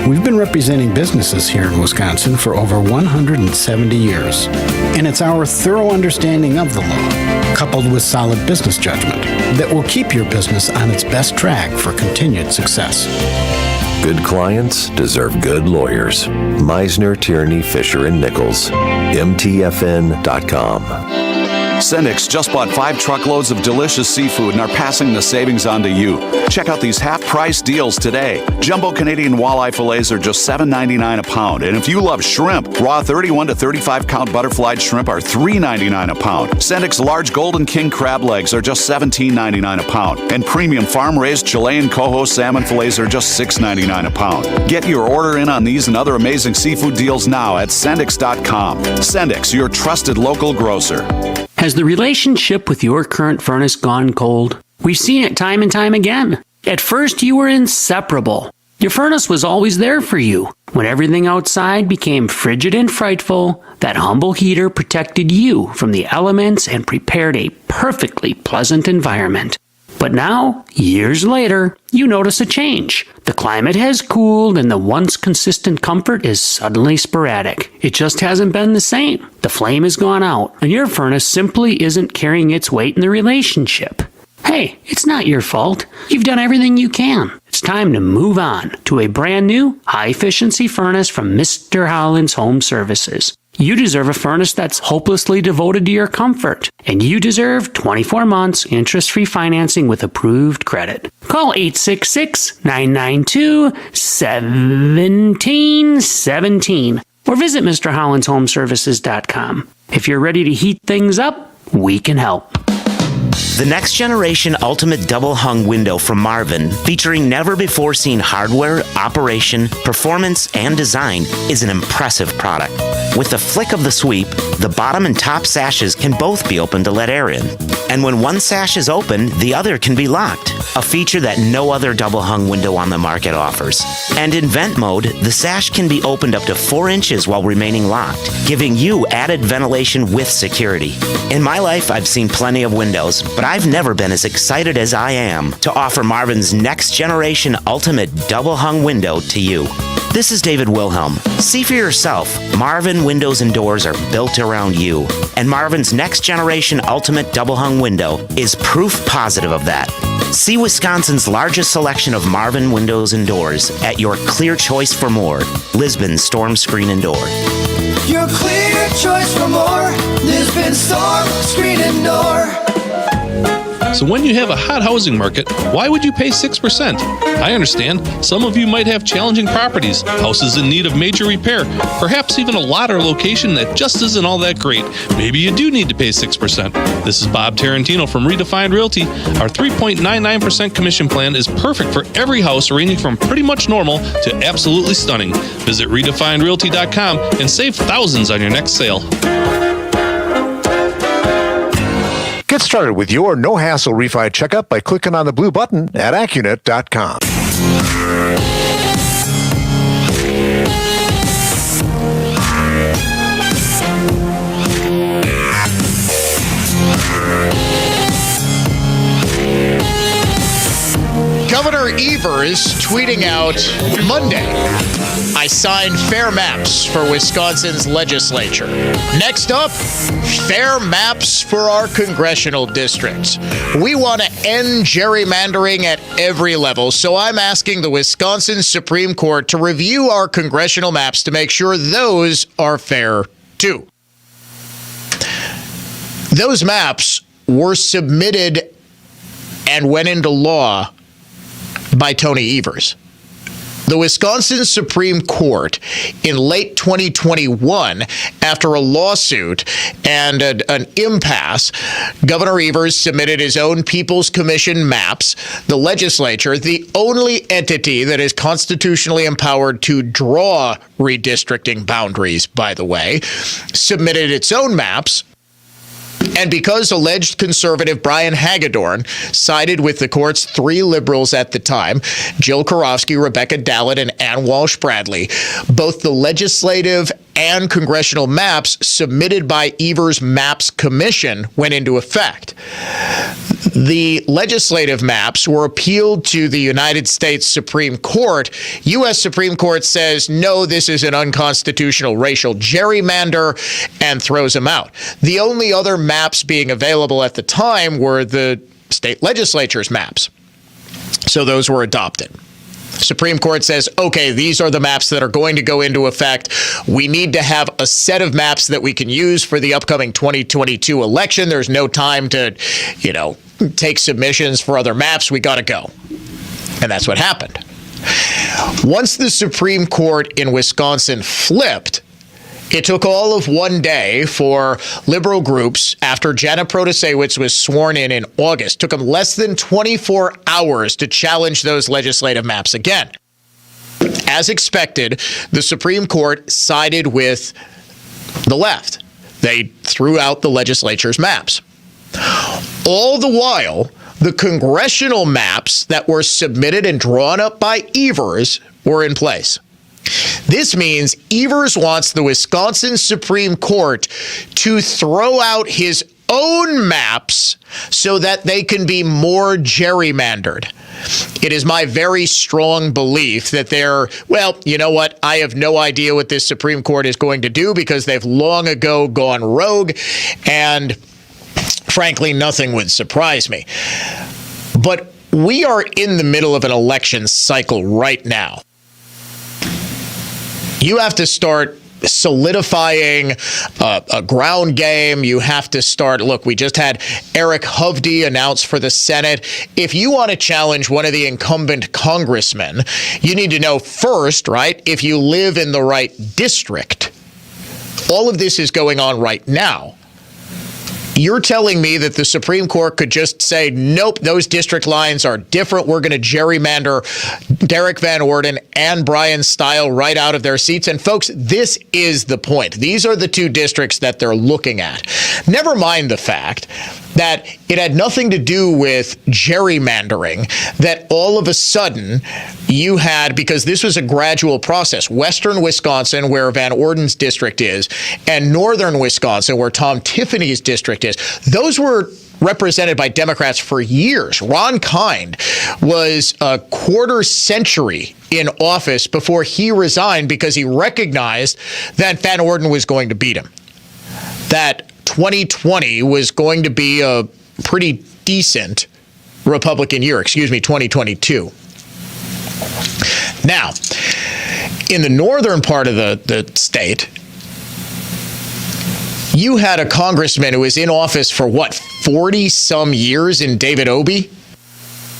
Speaker 12: We've been representing businesses here in Wisconsin for over 170 years, and it's our thorough understanding of the law, coupled with solid business judgment, that will keep your business on its best track for continued success.
Speaker 16: Good clients deserve good lawyers. Meisner, Tierney, Fisher & Nichols. MTFN.com.
Speaker 3: Sendix just bought 5 truckloads of delicious seafood and are passing the savings on to you. Check out these half-price deals today. Jumbo Canadian walleye fillets are just $7.99 a pound. And if you love shrimp, raw 31 to 35-count butterflied shrimp are $3.99 a pound. Sendix large Golden King crab legs are just $17.99 a pound. And premium farm-raised Chilean coho salmon fillets are just $6.99 a pound. Get your order in on these and other amazing seafood deals now at Sendix.com. Sendix, your trusted local grocer.
Speaker 5: Has the relationship with your current furnace gone cold? We've seen it time and time again. At first, you were inseparable. Your furnace was always there for you. When everything outside became frigid and frightful, that humble heater protected you from the elements and prepared a perfectly pleasant environment. But now, years later, you notice a change. The climate has cooled and the once consistent comfort is suddenly sporadic. It just hasn't been the same. The flame has gone out, and your furnace simply isn't carrying its weight in the relationship. Hey, it's not your fault. You've done everything you can. It's time to move on to a brand new, high-efficiency furnace from Mr. Holland's Home Services. You deserve a furnace that's hopelessly devoted to your comfort. And you deserve 24 months interest-free financing with approved credit. Call 866-992-1717 or visit MrHollandsHomeservices.com. If you're ready to heat things up, we can help.
Speaker 11: The next generation ultimate double hung window from Marvin, featuring never-before-seen hardware, operation, performance, and design, is an impressive product. With a flick of the sweep, the bottom and top sashes can both be opened to let air in. And when one sash is open, the other can be locked, a feature that no other double hung window on the market offers. And in vent mode, the sash can be opened up to 4 inches while remaining locked, giving you added ventilation with security. In my life, I've seen plenty of windows, but I've never been as excited as I am to offer Marvin's next generation ultimate double hung window to you. This is David Wilhelm. See for yourself, Marvin windows and doors are built around you. And Marvin's next generation ultimate double hung window is proof positive of that. See Wisconsin's largest selection of Marvin windows and doors at your clear choice for more, Lisbon Storm Screen and Door.
Speaker 13: Your clear choice for more, Lisbon Storm Screen and Door.
Speaker 14: So when you have a hot housing market, why would you pay 6%? I understand. Some of you might have challenging properties, houses in need of major repair, perhaps even a lot or location that just isn't all that great. Maybe you do need to pay 6%. This is Bob Tarantino from Redefined Realty. Our 3.99% commission plan is perfect for every house ranging from pretty much normal to absolutely stunning. Visit redefinedrealty.com and save thousands on your next sale.
Speaker 15: Get started with your no-hassle refi checkup by clicking on the blue button at Accunet.com.
Speaker 1: Governor Evers tweeting out Monday, I signed fair maps for Wisconsin's legislature. Next up, fair maps for our congressional districts. We want to end gerrymandering at every level, so I'm asking the Wisconsin Supreme Court to review our congressional maps to make sure those are fair too. Those maps were submitted and went into law by Tony Evers. The Wisconsin Supreme Court in late 2021, after a lawsuit and an impasse, Governor Evers submitted his own People's Commission maps. The legislature, the only entity that is constitutionally empowered to draw redistricting boundaries, by the way, submitted its own maps. And because alleged conservative Brian Hagedorn sided with the court's 3 liberals at the time, Jill Karofsky, Rebecca Dallett, and Ann Walsh Bradley, both the legislative and congressional maps submitted by Evers Maps Commission went into effect. The legislative maps were appealed to the United States Supreme Court. U.S. Supreme Court says, no, this is an unconstitutional racial gerrymander, and throws them out. The only other maps being available at the time were the state legislature's maps. So those were adopted. Supreme Court says, okay, these are the maps that are going to go into effect. We need to have a set of maps that we can use for the upcoming 2022 election. There's no time to, take submissions for other maps. We got to go. And that's what happened. Once the Supreme Court in Wisconsin flipped, it took all of one day for liberal groups, after Janet Protasewicz was sworn in August, took them less than 24 hours to challenge those legislative maps again. As expected, the Supreme Court sided with the left. They threw out the legislature's maps. All the while, the congressional maps that were submitted and drawn up by Evers were in place. This means Evers wants the Wisconsin Supreme Court to throw out his own maps so that they can be more gerrymandered. It is my very strong belief that you know what? I have no idea what this Supreme Court is going to do because they've long ago gone rogue, and frankly, nothing would surprise me. But we are in the middle of an election cycle right now. You have to start solidifying a ground game. You have to start, we just had Eric Hovde announced for the Senate. If you want to challenge one of the incumbent congressmen, you need to know first, right, if you live in the right district. All of this is going on right now. You're telling me that the Supreme Court could just say, nope, those district lines are different. We're going to gerrymander Derek Van Orden and Brian Stile right out of their seats. And folks, this is the point. These are the two districts that they're looking at. Never mind the fact that it had nothing to do with gerrymandering, that all of a sudden you had, because this was a gradual process, western Wisconsin, where Van Orden's district is, and northern Wisconsin, where Tom Tiffany's district is, those were represented by Democrats for years. Ron Kind was a quarter century in office before he resigned because he recognized that Van Orden was going to beat him. That 2020 was going to be a pretty decent Republican year, 2022. Now, in the northern part of the state, you had a congressman who was in office for 40-some years in David Obey?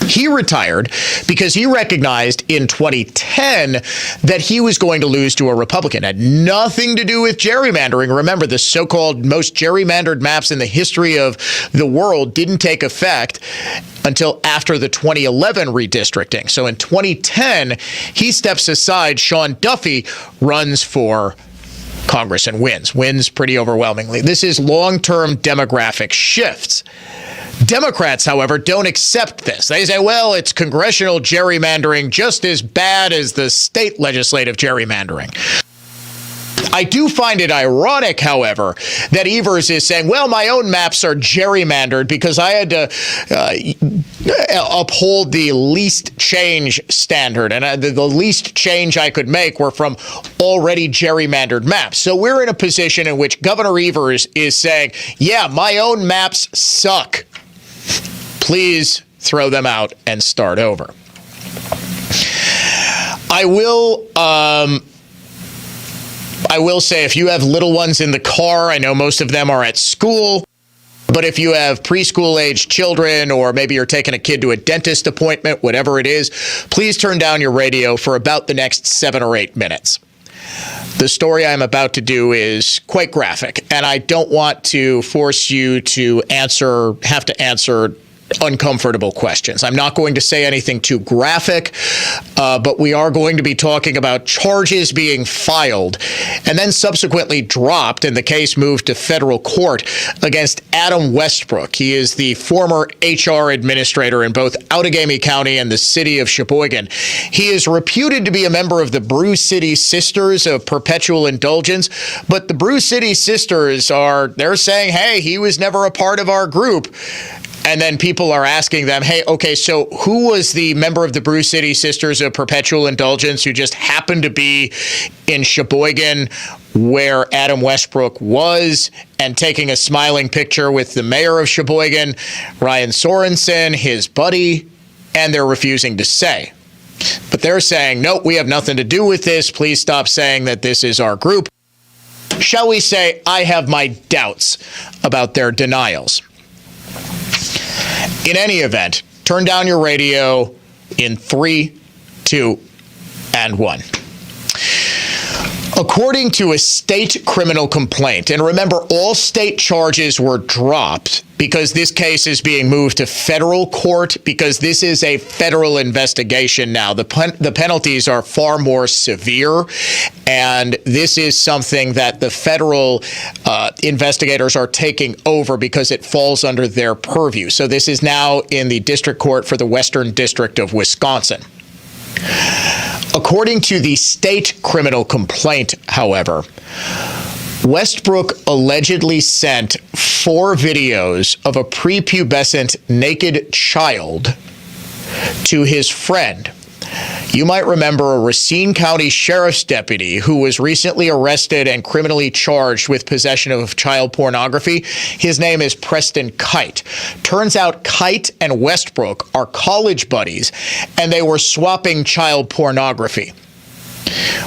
Speaker 1: He retired because he recognized in 2010 that he was going to lose to a Republican. It had nothing to do with gerrymandering. Remember, the so-called most gerrymandered maps in the history of the world didn't take effect until after the 2011 redistricting. So in 2010, he steps aside. Sean Duffy runs for Congress and wins pretty overwhelmingly. This is long-term demographic shifts. Democrats, however, don't accept this. They say, well, it's congressional gerrymandering just as bad as the state legislative gerrymandering. I do find it ironic, however, that Evers is saying, well, my own maps are gerrymandered because I had to uphold the least change standard. And the least change I could make were from already gerrymandered maps. So we're in a position in which Governor Evers is saying, yeah, my own maps suck. Please throw them out and start over. I will say, if you have little ones in the car, I know most of them are at school, but if you have preschool-aged children, or maybe you're taking a kid to a dentist appointment, whatever it is, please turn down your radio for about the next 7 or 8 minutes. The story I'm about to do is quite graphic, and I don't want to force you to have to answer uncomfortable questions. I'm not going to say anything too graphic, but we are going to be talking about charges being filed and then subsequently dropped, and the case moved to federal court against Adam Westbrook. He is the former HR administrator in both Outagamie County and the city of Sheboygan. He is reputed to be a member of the Brew City Sisters of Perpetual Indulgence, but the Brew City Sisters they're saying, hey, he was never a part of our group. And then people are asking them, hey, okay, so who was the member of the Brew City Sisters of Perpetual Indulgence who just happened to be in Sheboygan where Adam Westbrook was, and taking a smiling picture with the mayor of Sheboygan, Ryan Sorensen, his buddy, and they're refusing to say. But they're saying, no, we have nothing to do with this. Please stop saying that this is our group. Shall we say, I have my doubts about their denials. In any event, turn down your radio in 3, 2, and 1. According to a state criminal complaint, and remember, all state charges were dropped because this case is being moved to federal court because this is a federal investigation now. The penalties are far more severe, and this is something that the federal investigators are taking over because it falls under their purview. So this is now in the District Court for the Western District of Wisconsin. According to the state criminal complaint, however, Westbrook allegedly sent 4 videos of a prepubescent naked child to his friend. You might remember a Racine County Sheriff's deputy who was recently arrested and criminally charged with possession of child pornography. His name is Preston Kite. Turns out Kite and Westbrook are college buddies, and they were swapping child pornography.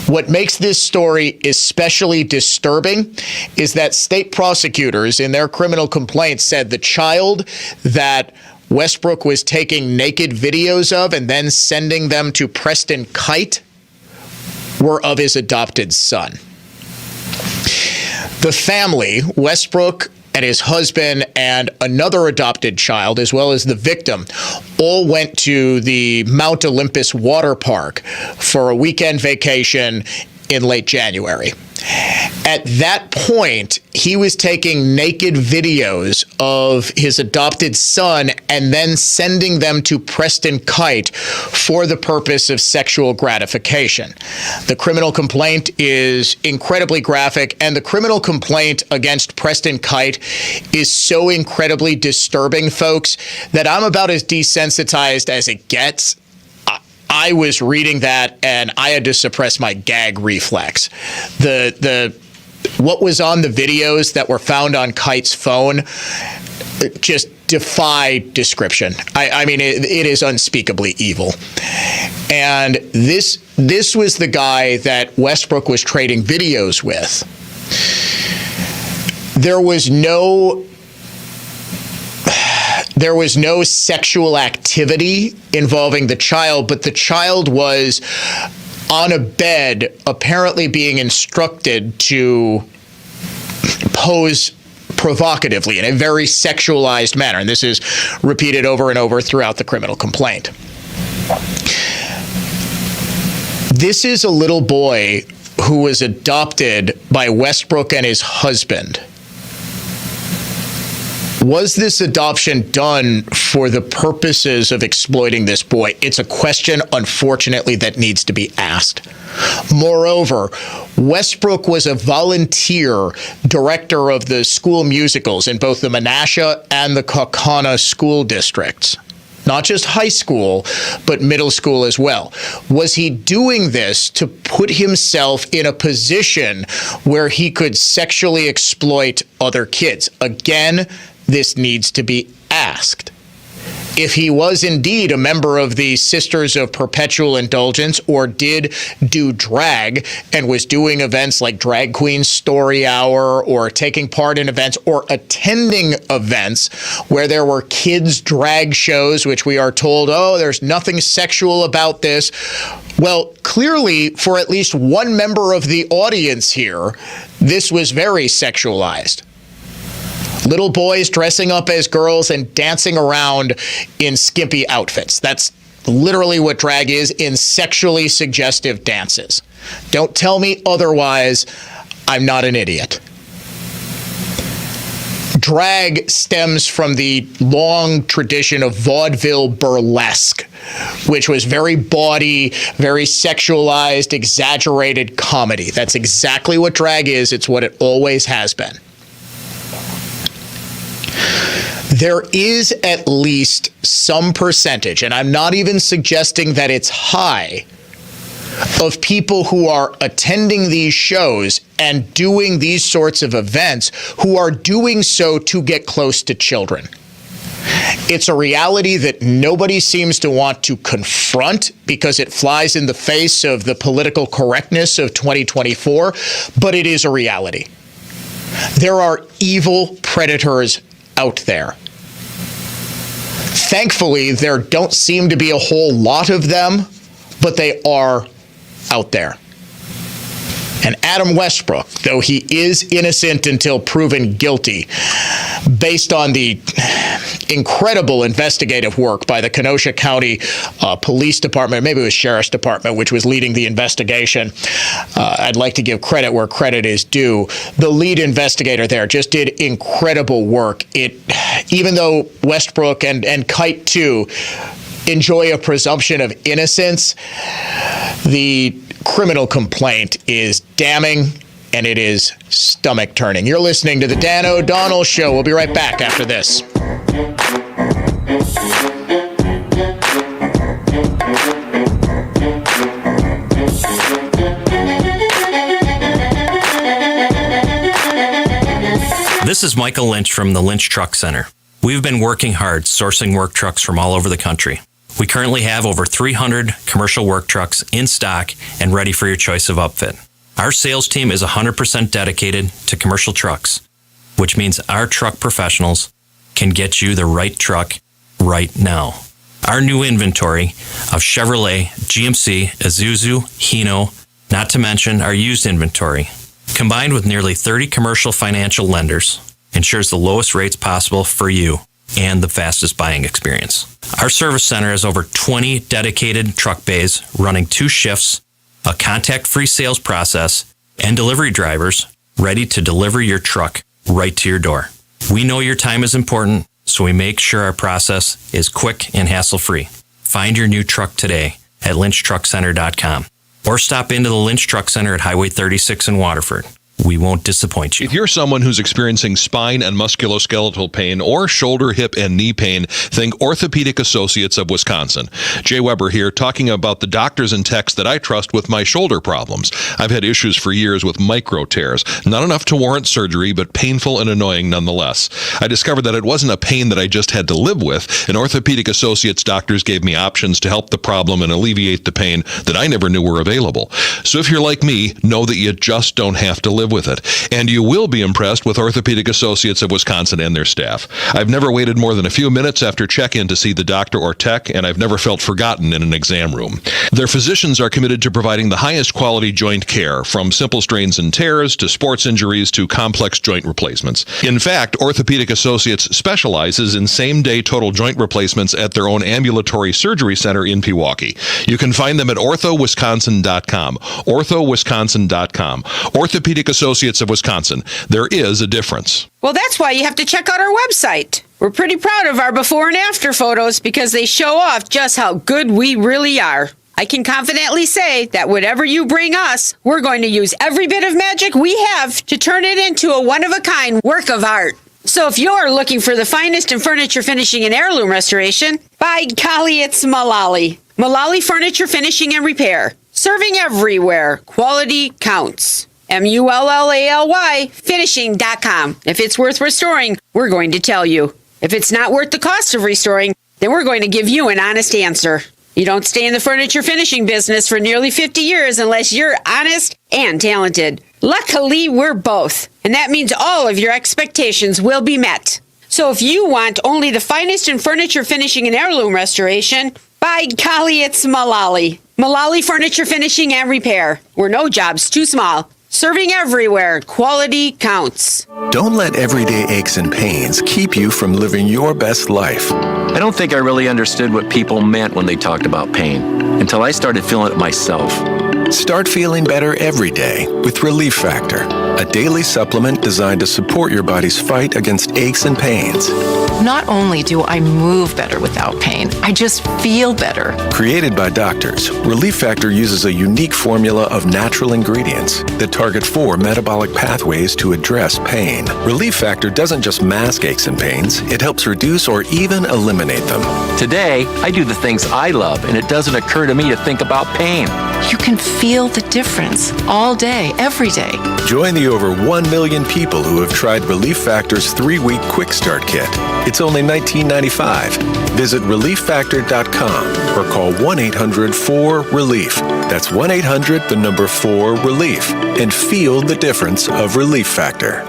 Speaker 1: What makes this story especially disturbing is that state prosecutors in their criminal complaint said the child that Westbrook was taking naked videos of and then sending them to Preston Kite were of his adopted son. The family, Westbrook and his husband and another adopted child, as well as the victim, all went to the Mount Olympus water park for a weekend vacation in late January. At that point, he was taking naked videos of his adopted son and then sending them to Preston Kite for the purpose of sexual gratification. The criminal complaint is incredibly graphic, and the criminal complaint against Preston Kite is so incredibly disturbing, folks, that I'm about as desensitized as it gets. I was reading that and I had to suppress my gag reflex. What was on the videos that were found on Kite's phone just defy description. I mean, it is unspeakably evil. And this was the guy that Westbrook was trading videos with. There was no sexual activity involving the child, but the child was on a bed, apparently being instructed to pose provocatively in a very sexualized manner. And this is repeated over and over throughout the criminal complaint. This is a little boy who was adopted by Westbrook and his husband. Was this adoption done for the purposes of exploiting this boy? It's a question, unfortunately, that needs to be asked. Moreover, Westbrook was a volunteer director of the school musicals in both the Menasha and the Kaukauna school districts. Not just high school, but middle school as well. Was he doing this to put himself in a position where he could sexually exploit other kids? Again, this needs to be asked. If he was indeed a member of the Sisters of Perpetual Indulgence or did do drag and was doing events like Drag Queen Story Hour or taking part in events or attending events where there were kids' drag shows, which we are told, oh, there's nothing sexual about this. Well, clearly, for at least one member of the audience here, this was very sexualized. Little boys dressing up as girls and dancing around in skimpy outfits. That's literally what drag is, in sexually suggestive dances. Don't tell me otherwise. I'm not an idiot. Drag stems from the long tradition of vaudeville burlesque, which was very bawdy, very sexualized, exaggerated comedy. That's exactly what drag is. It's what it always has been. There is at least some percentage, and I'm not even suggesting that it's high, of people who are attending these shows and doing these sorts of events who are doing so to get close to children. It's a reality that nobody seems to want to confront because it flies in the face of the political correctness of 2024, but it is a reality. There are evil predators out there. Thankfully, there don't seem to be a whole lot of them, but they are out there. And Adam Westbrook, though he is innocent until proven guilty, based on the incredible investigative work by the Kenosha County Police Department, maybe it was Sheriff's Department, which was leading the investigation. I'd like to give credit where credit is due. The lead investigator there just did incredible work. Even though Westbrook and Kite too enjoy a presumption of innocence, the criminal complaint is damning and it is stomach turning. You're listening to the Dan O'Donnell Show. We'll be right back after this.
Speaker 2: This is Michael Lynch from the Lynch Truck Center. We've been working hard sourcing work trucks from all over the country. We currently have over 300 commercial work trucks in stock and ready for your choice of upfit. Our sales team is 100% dedicated to commercial trucks, which means our truck professionals can get you the right truck right now. Our new inventory of Chevrolet, GMC, Isuzu, Hino, not to mention our used inventory, combined with nearly 30 commercial financial lenders, ensures the lowest rates possible for you and the fastest buying experience. Our service center has over 20 dedicated truck bays running 2 shifts, a contact-free sales process, and delivery drivers ready to deliver your truck right to your door. We know your time is important, so we make sure our process is quick and hassle-free. Find your new truck today at lynchtruckcenter.com or stop into the Lynch Truck Center at Highway 36 in Waterford. We won't disappoint you.
Speaker 14: If you're someone who's experiencing spine and musculoskeletal pain or shoulder, hip, and knee pain, think Orthopedic Associates of Wisconsin. Jay Weber here, talking about the doctors and techs that I trust with my shoulder problems. I've had issues for years with micro tears. Not enough to warrant surgery, but painful and annoying nonetheless. I discovered that it wasn't a pain that I just had to live with, and Orthopedic Associates doctors gave me options to help the problem and alleviate the pain that I never knew were available. So if you're like me, know that you just don't have to live with it. And you will be impressed with Orthopedic Associates of Wisconsin and their staff. I've never waited more than a few minutes after check-in to see the doctor or tech, and I've never felt forgotten in an exam room. Their physicians are committed to providing the highest quality joint care, from simple strains and tears to sports injuries to complex joint replacements. In fact, Orthopedic Associates specializes in same-day total joint replacements at their own ambulatory surgery center in Pewaukee. You can find them at orthowisconsin.com. orthowisconsin.com. Orthopedic Associates of Wisconsin. There is a difference.
Speaker 17: Well, that's why you have to check out our website. We're pretty proud of our before and after photos because they show off just how good we really are. I can confidently say that whatever you bring us, we're going to use every bit of magic we have to turn it into a one-of-a-kind work of art. So if you're looking for the finest in furniture finishing and heirloom restoration, by golly, it's Mullally. Mullally Furniture Finishing and Repair. Serving everywhere. Quality counts. Mullally finishing.com. If it's worth restoring, we're going to tell you. If it's not worth the cost of restoring, then we're going to give you an honest answer. You don't stay in the furniture finishing business for nearly 50 years unless you're honest and talented. Luckily, we're both, and that means all of your expectations will be met. So if you want only the finest in furniture finishing and heirloom restoration, by golly, it's Mullally. Mullally Furniture Finishing and Repair. We're no job's too small. Serving everywhere. Quality counts.
Speaker 18: Don't let everyday aches and pains keep you from living your best life.
Speaker 19: I don't think I really understood what people meant when they talked about pain until I started feeling it myself.
Speaker 18: Start feeling better every day with Relief Factor, a daily supplement designed to support your body's fight against aches and pains.
Speaker 20: Not only do I move better without pain, I just feel better.
Speaker 18: Created by doctors, Relief Factor uses a unique formula of natural ingredients that target 4 metabolic pathways to address pain. Relief Factor doesn't just mask aches and pains, it helps reduce or even eliminate them.
Speaker 19: Today, I do the things I love, and it doesn't occur to me to think about pain.
Speaker 20: You can feel the difference all day, every day.
Speaker 18: Join the over 1 million people who have tried Relief Factor's 3-week Quick Start Kit. It's only $19.95. Visit ReliefFactor.com or call 1-800-4RELIEF. That's 1-800-4RELIEF. And feel the difference of Relief Factor.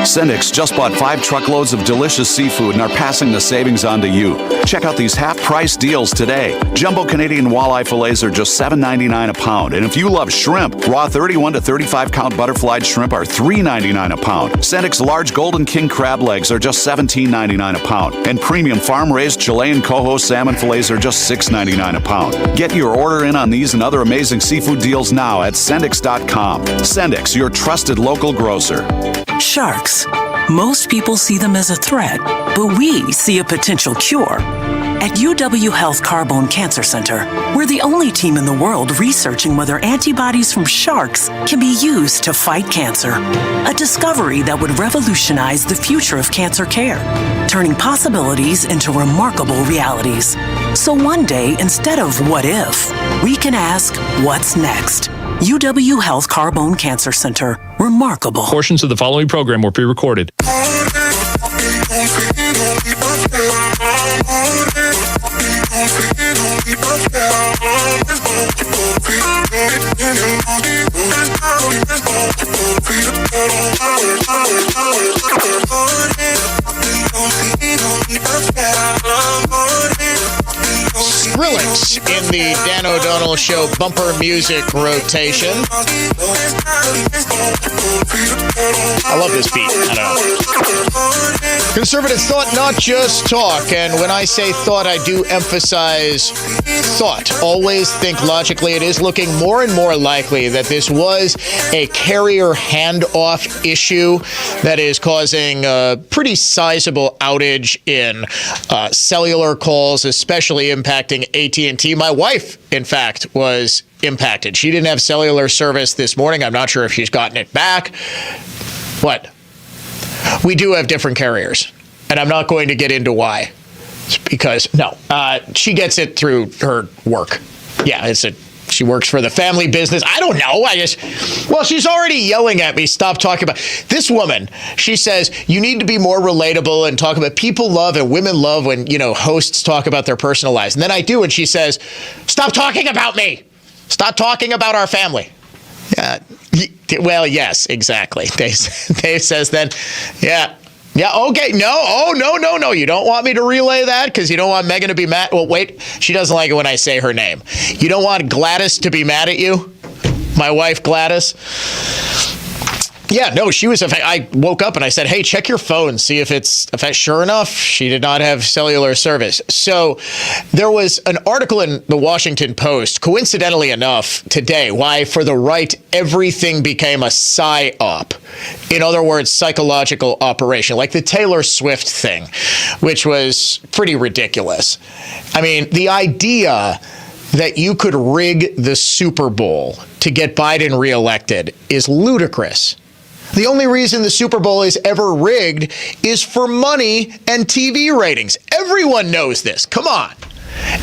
Speaker 3: Sendix just bought 5 truckloads of delicious seafood and are passing the savings on to you. Check out these half-price deals today. Jumbo Canadian walleye fillets are just $7.99 a pound. And if you love shrimp, raw 31 to 35-count butterflied shrimp are $3.99 a pound. Sendix large Golden King crab legs are just $17.99 a pound. And premium farm-raised Chilean coho salmon fillets are just $6.99 a pound. Get your order in on these and other amazing seafood deals now at Sendix.com. Sendix, your trusted local grocer.
Speaker 21: Sharks. Most people see them as a threat, but we see a potential cure. At UW Health Carbone Cancer Center, we're the only team in the world researching whether antibodies from sharks can be used to fight cancer. A discovery that would revolutionize the future of cancer care, turning possibilities into remarkable realities. So one day, instead of what if, we can ask what's next. UW Health Carbone Cancer Center. Remarkable.
Speaker 14: Portions of the following program were pre-recorded.
Speaker 1: Skrillex in the Dan O'Donnell Show bumper music rotation. I love this beat. I don't know. Conservatives thought, not just talk. And when I say thought, I do emphasize thought. Always think logically. It is looking more and more likely that this was a carrier handoff issue that is causing a pretty sizable outage in cellular calls, especially impacting AT&T. My wife, in fact, was impacted. She didn't have cellular service this morning. I'm not sure if she's gotten it back. What? We do have different carriers, and I'm not going to get into why. It's because, she gets it through her work. Yeah, she works for the family business. I don't know. She's already yelling at me. Stop talking about this woman. She says, you need to be more relatable and talk about people love and women love when, hosts talk about their personal lives. And then I do. And she says, stop talking about me. Stop talking about our family. Yeah. Well, yes, exactly. Dave says then, yeah, okay. No. You don't want me to relay that because you don't want Megan to be mad. Well, wait, she doesn't like it when I say her name. You don't want Gladys to be mad at you? My wife, Gladys? Yeah, no, she was. I woke up and I said, hey, check your phone, see if it's sure enough. She did not have cellular service. So there was an article in the Washington Post, coincidentally enough, today, why for the right, everything became a psyop. In other words, psychological operation, like the Taylor Swift thing, which was pretty ridiculous. I mean, the idea that you could rig the Super Bowl to get Biden reelected is ludicrous. The only reason the Super Bowl is ever rigged is for money and TV ratings. Everyone knows this. Come on.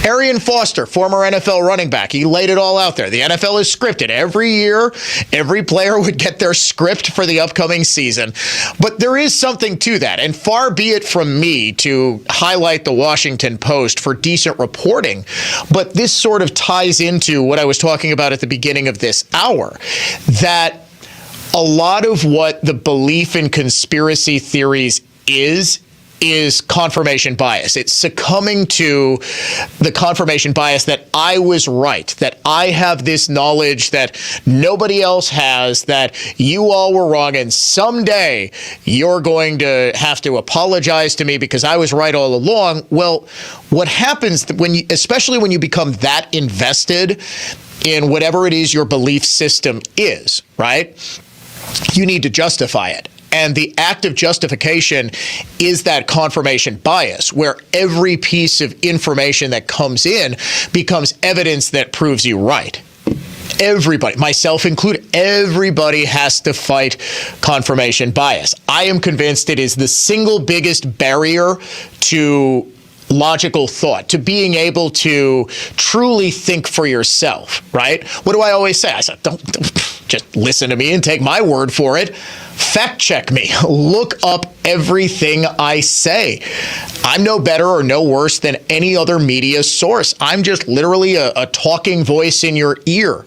Speaker 1: Arian Foster, former NFL running back, he laid it all out there. The NFL is scripted. Every year, every player would get their script for the upcoming season. But there is something to that. And far be it from me to highlight the Washington Post for decent reporting. But this sort of ties into what I was talking about at the beginning of this hour, that a lot of what the belief in conspiracy theories is confirmation bias. It's succumbing to the confirmation bias that I was right, that I have this knowledge that nobody else has, that you all were wrong, and someday you're going to have to apologize to me because I was right all along. Well, what happens especially when you become that invested in whatever it is your belief system is, right? You need to justify it. And the act of justification is that confirmation bias, where every piece of information that comes in becomes evidence that proves you right. Everybody, myself included, everybody has to fight confirmation bias. I am convinced it is the single biggest barrier to logical thought, to being able to truly think for yourself, right? What do I always say? I said, just listen to me and take my word for it. Fact check me. Look up everything I say. I'm no better or no worse than any other media source. I'm just literally a talking voice in your ear.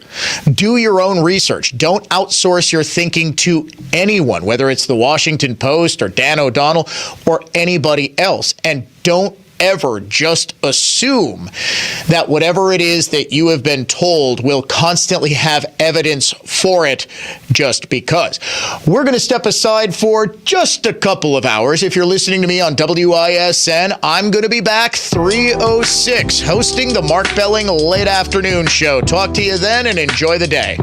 Speaker 1: Do your own research. Don't outsource your thinking to anyone, whether it's the Washington Post or Dan O'Donnell or anybody else. And don't ever just assume that whatever it is that you have been told will constantly have evidence for it just because. We're going to step aside for just a couple of hours. If you're listening to me on WISN, I'm going to be back 3:06 hosting the Mark Belling Late Afternoon Show. Talk to you then and enjoy the day.